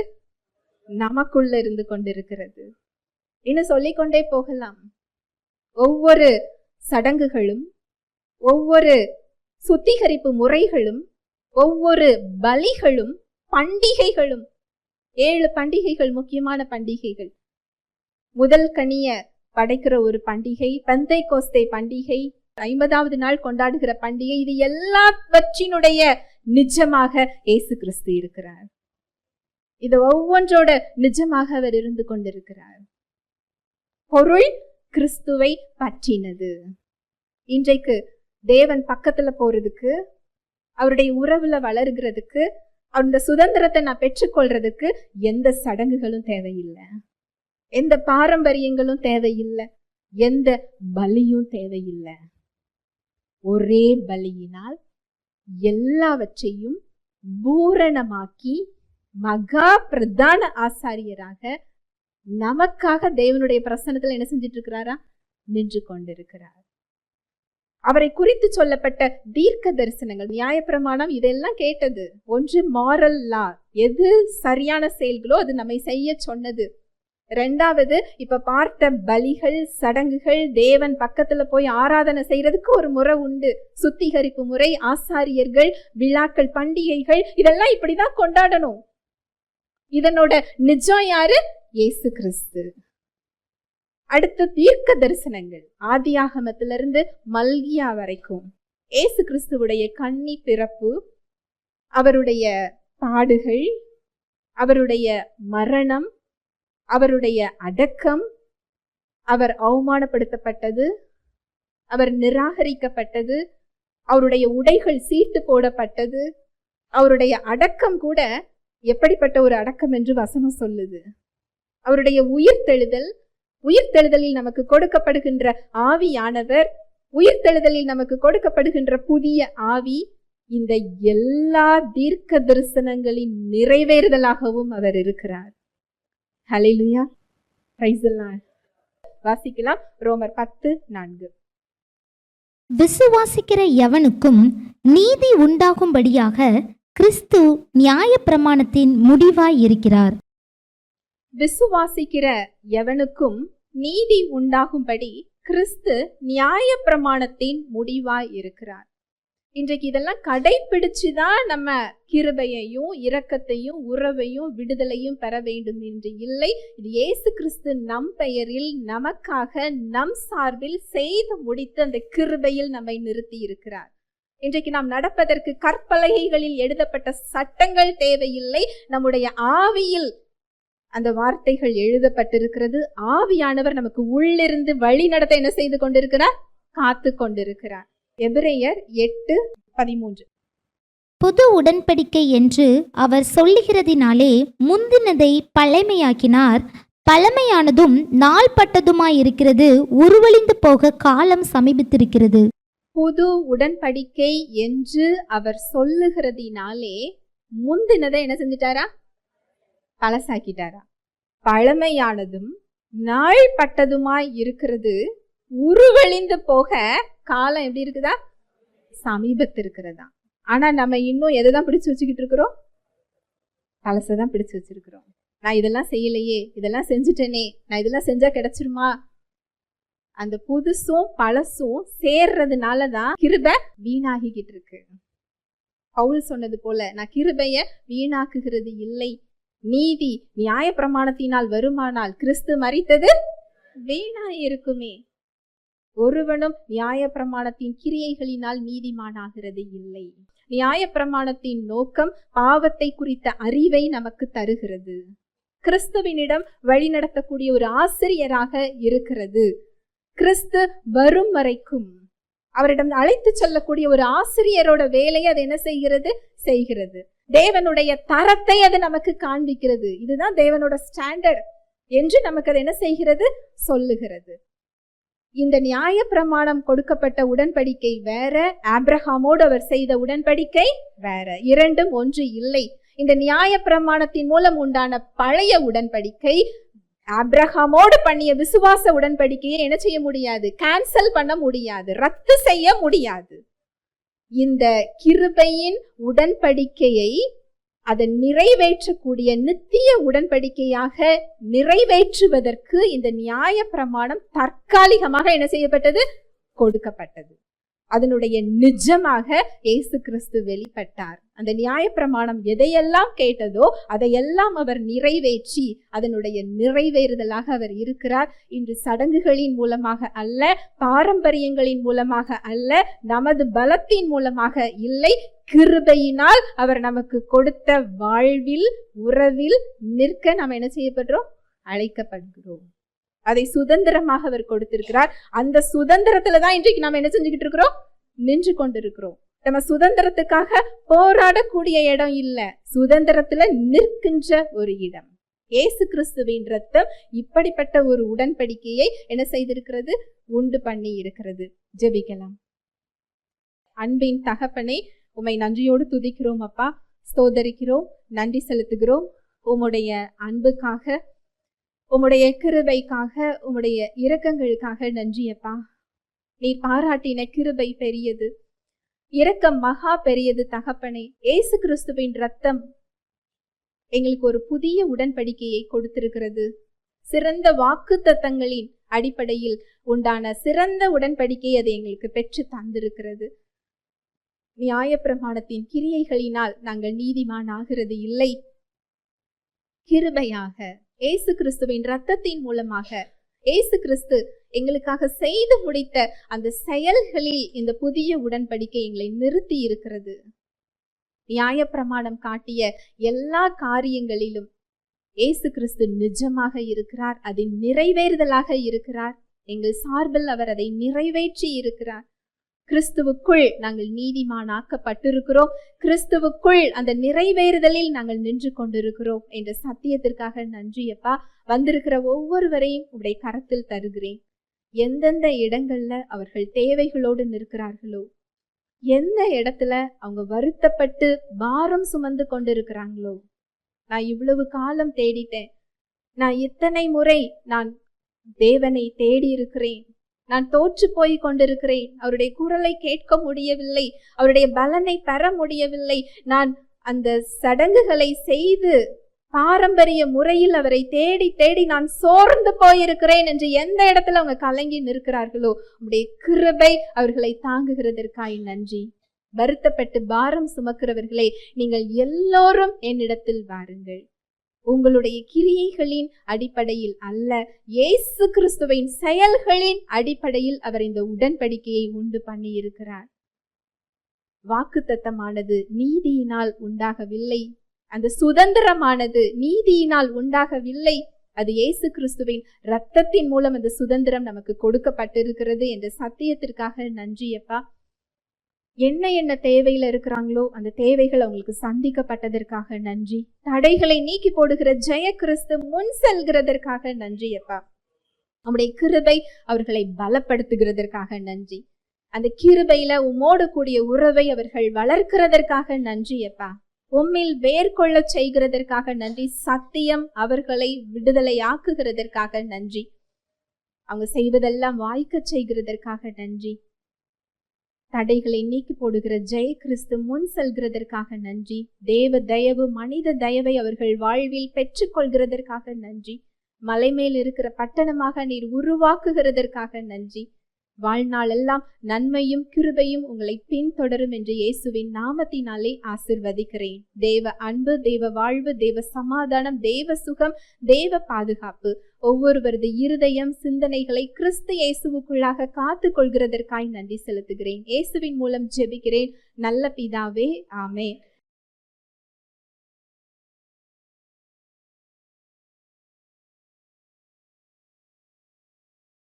Speaker 1: நமக்குள்ள இருந்து கொண்டிருக்கிறது. இன்னும் சொல்லிக்கொண்டே போகலாம். ஒவ்வொரு சடங்குகளும், ஒவ்வொரு சுத்திகரிப்பு முறைகளும், ஒவ்வொரு பலிகளும், பண்டிகைகளும், 7 பண்டிகைகள், முக்கியமான பண்டிகைகள். முதல் கனிய படைக்கிற ஒரு பண்டிகை, பெந்தைக்கோஸ்தே பண்டிகை, 50வது நாள் கொண்டாடுகிற பண்டிகை, இது எல்லாவற்றினுடைய நிஜமாக இயேசு கிறிஸ்து இருக்கிறார். இது ஒவ்வொன்றோட நிஜமாக அவர் இருந்து கொண்டிருக்கிறார். பொருள் கிறிஸ்துவை பற்றினது. இன்றைக்கு தேவன் பக்கத்துல போறதுக்கு, அவருடைய உறவுல வளர்கிறதுக்கு, அந்த சுதந்திரத்தை நான் பெற்றுக்கொள்றதுக்கு எந்த சடங்குகளும் தேவையில்லை, எந்த பாரம்பரியங்களும் தேவையில்லை, எந்த பலியும் தேவையில்லை. ஒரே பலியினால் எல்லாவற்றையும் பூரணமாக்கி மகா பிரதான ஆசாரியராக நமக்காக தேவனுடைய பிரசன்னத்தில் என்ன செஞ்சிட்டு இருக்கிறாரா, நின்று கொண்டிருக்கிறார். அவரை குறித்து சொல்லப்பட்ட தீர்க்க தரிசனங்கள், நியாயப்பிரமாணம், இதெல்லாம் கேட்டது. ஒன்று மாரல் லா, எது சரியான செயல்களோ அது நம்மை செய்ய சொன்னது. 2வது இப்ப பார்த்த பலிகள், சடங்குகள், தேவன் பக்கத்துல போய் ஆராதனை செய்யறதுக்கு ஒரு முறை உண்டு, சுத்திகரிப்பு முறை, ஆசாரியர்கள், விழாக்கள், பண்டிகைகள், இதெல்லாம் இப்படிதான் கொண்டாடணும். இதனோட நிஜம் யாரு, இயேசு கிறிஸ்து. அடுத்து தீர்க்க தரிசனங்கள், ஆதியாகமத்திலிருந்து மல்கியா வரைக்கும் இயேசு கிறிஸ்துவுடைய கன்னி பிறப்பு, அவருடைய பாடுகள், அவருடைய மரணம், அவருடைய அடக்கம், அவர் அவமானப்படுத்தப்பட்டது, அவர் நிராகரிக்கப்பட்டது, அவருடைய உடைகள் சீட்டு போடப்பட்டது, அவருடைய அடக்கம் கூட எப்படிப்பட்ட ஒரு அடக்கம் என்று வசனம் சொல்லுது. அவருடைய உயிர்த்தெழுதல், உயிர்த்தெழுதலில் நமக்கு கொடுக்கப்படுகின்ற ஆவியானவர், உயிர்த்தெழுதலில் நமக்கு கொடுக்கப்படுகின்ற புதிய ஆவி, இந்த எல்லா தீர்க்க தரிசனங்களின் நிறைவேறுதலாகவும் அவர் இருக்கிறார். ஹல்லேலூயா, பிரைஸ் தி லார்ட். வாசிக்கலாம் ரோமர் 10:4.
Speaker 2: விசுவாசிக்கிற எவனுக்கும் நீதி உண்டாகும்படியாக கிறிஸ்து நியாயப்பிரமாணத்தின் முடிவாய் இருக்கிறார்.
Speaker 1: விசுவாசிக்கிற எவனுக்கும் நீதி உண்டாகும்படி கிறிஸ்து நியாயப்பிரமாணத்தின் முடிவாய் இருக்கிறார். இன்றைக்கு இதெல்லாம் கடைபிடிச்சுதான் நம்ம கிருபையையும் இரக்கத்தையும் உறவையும் விடுதலையும் பெற வேண்டும் என்று இல்லை. இது இயேசு கிறிஸ்து நம் பெயரில் நமக்காக நம் சார்பில் செய்து முடித்து அந்த கிருபையில் நம்மை நிறுத்தி இருக்கிறார். இன்றைக்கு நாம் நடப்பதற்கு கற்பலகைகளில் எழுதப்பட்ட சட்டங்கள் தேவையில்லை. நம்முடைய ஆவியில் அந்த வார்த்தைகள் எழுதப்பட்டிருக்கிறது. ஆவியானவர் நமக்கு உள்ளிருந்து வழி நடத்த என்ன செய்து கொண்டிருக்கிறார், காத்து கொண்டிருக்கிறார். எபிரேயர் 8:13.
Speaker 2: புது உடன்படிக்கை என்று அவர் சொல்லுகிறதினாலே முந்தினதை பழமையாக்கினார், பழமையானதும் நாள்பட்டதுமாயிருக்கிறது, உருவழிந்து போக காலம் சமீபித்திருக்கிறது.
Speaker 1: புது உடன்படிக்கை என்று அவர் சொல்லுகிறதினாலே முந்தினதை என்ன செஞ்சிட்டாரா, பழசாக்கிட்டாரா. பழமையானதும் நாள்பட்டதுமாய் இருக்கிறது, உருவழிந்து போக காலம் எப்படி இருக்குதா, சமீபத்து இருக்கிறதா. ஆனா நம்ம இன்னும் எதைதான் பிடிச்சு வச்சுக்கிட்டு இருக்கிறோம், பழசதான் பிடிச்சு வச்சிருக்கிறோம். நான் இதெல்லாம் செய்யலையே, இதெல்லாம் செஞ்சுட்டேனே, நான் இதெல்லாம் செஞ்சா கிடைச்சிருமா. அந்த புதுசும் பழசும் சேர்றதுனாலதான் கிருபை வீணாகிக்கிட்டு இருக்கு. பவுல் சொன்னது போல, நான் கிருபைய வீணாக்குகிறது இல்லை, நீதி நியாயப்பிரமாணத்தினால் வருமானால் கிறிஸ்து மரித்தது வீணாய் இருக்குமே. ஒருவனும் நியாயப்பிரமாணத்தின் கிரியைகளினால் நீதிமானாகிறது இல்லை. நியாயப்பிரமாணத்தின் நோக்கம் பாவத்தை குறித்த அறிவை நமக்கு தருகிறது. கிறிஸ்துவினிடம் வழிநடத்தக்கூடிய ஒரு ஆசிரியராக இருக்கிறது. கிறிஸ்து வரும் வரைக்கும் அவரிடம் அழைத்து செல்லக்கூடிய ஒரு ஆசிரியரோட வேலையை அது என்ன செய்கிறது. தேவனுடைய தரத்தை அது நமக்கு காண்பிக்கிறது. இதுதான் தேவனோட ஸ்டாண்டர்ட் என்று நமக்கு அது என்ன செய்கிறது, சொல்லுகிறது. இந்த நியாயப்பிரமாணம் கொடுக்கப்பட்ட உடன்படிக்கை வேற, ஆபிரகாமோடு அவர் செய்த உடன்படிக்கை வேற. இரண்டும் ஒன்று இல்லை. இந்த நியாயப்பிரமாணத்தின் மூலம் உண்டான பழைய உடன்படிக்கை ஆபிரகாமோடு பண்ணிய விசுவாச உடன்படிக்கையை என்ன செய்ய முடியாது, கேன்சல் பண்ண முடியாது, ரத்து செய்ய முடியாது. இந்த கிருபையின் உடன்படிக்கையை அதை நிறைவேற்றக்கூடிய நித்திய உடன்படிக்கையாக நிறைவேற்றுவதற்கு இந்த நியாயப்பிரமாணம் தற்காலிகமாக என்ன செய்யப்பட்டது, கொடுக்கப்பட்டது. அதனுடைய நிஜமாக இயேசு கிறிஸ்து வெளிப்பட்டார். அந்த நியாயப்பிரமாணம் எதையெல்லாம் கேட்டதோ அதையெல்லாம் அவர் நிறைவேற்றி அதனுடைய நிறைவேறுதலாக அவர் இருக்கிறார். இன்று சடங்குகளின் மூலமாக அல்ல, பாரம்பரியங்களின் மூலமாக அல்ல, நமது பலத்தின் மூலமாக இல்லை, கிருபையினால் அவர் நமக்கு கொடுத்த வாழ்வில் உறவில் நிற்க நாம் என்ன செய்யப்படுறோம், அழைக்கப்படுகிறோம். அதை சுதந்திரமாக அவர் கொடுத்திருக்கிறார். அந்த சுதந்திரத்துலதான் இன்றைக்கு நாம் என்ன செஞ்சுக்கிட்டு இருக்கிறோம், நின்று கொண்டிருக்கிறோம். நம்ம சுதந்திரத்துக்காக போராடக்கூடிய இடம் இல்ல, சுதந்திரத்துல நிற்கின்ற ஒரு இடம். இயேசு கிறிஸ்துவின் ரத்தம் இப்படிப்பட்ட ஒரு உடன்படிக்கையை என்ன செய்திருக்கிறது, உண்டு பண்ணி இருக்கிறது. ஜெபிக்கலாம். அன்பின் தகப்பனே, உம்மை நன்றியோடு துதிக்கிறோம் அப்பா, ஸ்தோதரிக்கிறோம், நன்றி செலுத்துகிறோம். உம்முடைய அன்புக்காக, உம்முடைய கிருபைக்காக, உம்முடைய இரக்கங்களுக்காக நன்றி அப்பா. நீ பாராட்டின கிருபை பெரியது, இரக்கம் மகா பெரியது தகப்பனே. இயேசு கிறிஸ்துவின் ரத்தம் எங்களுக்கு ஒரு புதிய உடன்படிக்கையை கொடுத்திருக்கிறது. சிறந்த வாக்குத்தத்தங்களின் அடிப்படையில் உண்டான சிறந்த உடன்படிக்கை அதை எங்களுக்கு பெற்று தந்திருக்கிறது. நியாயப்பிரமாணத்தின் கிரியைகளினால் நாங்கள் நீதிமான் ஆகிறது இல்லை, கிருபையாக இயேசு கிறிஸ்துவின் ரத்தத்தின் மூலமாக இயேசு கிறிஸ்து எங்களுக்காக செய்து முடித்த அந்த செயல்களில் இந்த புதிய உடன்படிக்கை எங்களை நிறுத்தி இருக்கிறது. நியாயப்பிரமாணம் காட்டிய எல்லா காரியங்களிலும் இயேசு கிறிஸ்து நிஜமாக இருக்கிறார், அதன் நிறைவேறுதலாக இருக்கிறார். எங்கள் சார்பில் அவர் அதை நிறைவேற்றி இருக்கிறார். கிறிஸ்துவுக்குள் நாங்கள் நீதிமானாக்கப்பட்டிருக்கிறோம், கிறிஸ்துவுக்குள் அந்த நிறைவேறுதலில் நாங்கள் நின்று கொண்டிருக்கிறோம் என்ற சத்தியத்திற்காக நன்றி அப்பா. வந்திருக்கிற ஒவ்வொருவரையும் உடைய கரத்தில் தருகிறேன். எந்தெந்த இடங்கள்ல அவர்கள் தேவைகளோடு நிற்கிறார்களோ, எந்த இடத்துல அவங்க வருத்தப்பட்டு பாரம் சுமந்து கொண்டிருக்கிறாங்களோ, நான் இவ்வளவு காலம் தேடிட்டேன், நான் இத்தனை முறை நான் தேவனை தேடி இருக்கிறேன், நான் தோற்று போய் கொண்டிருக்கிறேன், அவருடைய குரலை கேட்க முடியவில்லை, அவருடைய பலனை பெற முடியவில்லை, நான் அந்த சடங்குகளை செய்து பாரம்பரிய முறையில் அவரை தேடி தேடி நான் சோர்ந்து போயிருக்கிறேன் என்று எந்த இடத்துல அவங்க கலங்கி நிற்கிறார்களோ, உங்களுடைய கிருபை அவர்களை தாங்குகிறதற்காய் நன்றி. வருத்தப்பட்டு பாரம் சுமக்கிறவர்களே, நீங்கள் எல்லோரும் என்னிடத்தில் வாருங்கள். உங்களுடைய கிரியைகளின் அடிப்படையில் அல்ல, இயேசு கிறிஸ்துவின் செயல்களின் அடிப்படையில் அவர் இந்த உடன்படிக்கையை உண்டு பண்ணி இருக்கிறார். வாக்குத்தத்தமானது நீதியினால் உண்டாகவில்லை, அந்த சுதந்திரமானது நீதியினால் உண்டாகவில்லை, அது இயேசு கிறிஸ்துவின் இரத்தத்தின் மூலம் அந்த சுதந்திரம் நமக்கு கொடுக்கப்பட்டிருக்கிறது என்ற சத்தியத்திற்காக நன்றி அப்பா. என்ன தேவையில இருக்கிறாங்களோ அந்த தேவைகள் அவங்களுக்கு சந்திக்கப்பட்டதற்காக நன்றி. தடைகளை நீக்கி போடுகிற ஜெய கிறிஸ்து முன் செல்கிறதற்காக நன்றி அப்பா. நம்முடைய கிருபை அவர்களை பலப்படுத்துகிறதற்காக நன்றி. அந்த கிருபையில உம்மோடு கூடிய உறவை அவர்கள் வளர்க்கிறதற்காக நன்றி அப்பா. உம்மில் வேர்கொள்ள செய்கிறதற்காக நன்றி. சத்தியம் அவர்களை விடுதலை ஆக்குகிறதற்காக நன்றி. அவங்க செய்வதெல்லாம் வாய்க்க செய்கிறதற்காக நன்றி. தடைகளை நீக்கி போடுகிற ஜெய கிறிஸ்து முன் செல்கிறதற்காக நன்றி. தேவ தயவு மனித தயவை அவர்கள் வாழ்வில் பெற்றுக்கொள்கிறதற்காக நன்றி. மலை மேல் இருக்கிற பட்டணமாக நீர் உருவாக்குகிறதற்காக நன்றி. வாழ்நாளெல்லாம் நன்மையும் கிருபையும் உங்களை பின்தொடரும் என்று இயேசுவின் நாமத்தினாலே ஆசிர்வதிக்கிறேன். தேவ அன்பு, தேவ வாழ்வு, தேவ சமாதானம், தேவ சுகம், தேவ பாதுகாப்பு ஒவ்வொருவரது இருதயம், சிந்தனைகளை கிறிஸ்து இயேசுவுக்குள்ளாக காத்து கொள்கிறதற்காய் நன்றி செலுத்துகிறேன். இயேசுவின் மூலம் ஜெபிக்கிறேன் நல்ல பிதாவே, ஆமென்.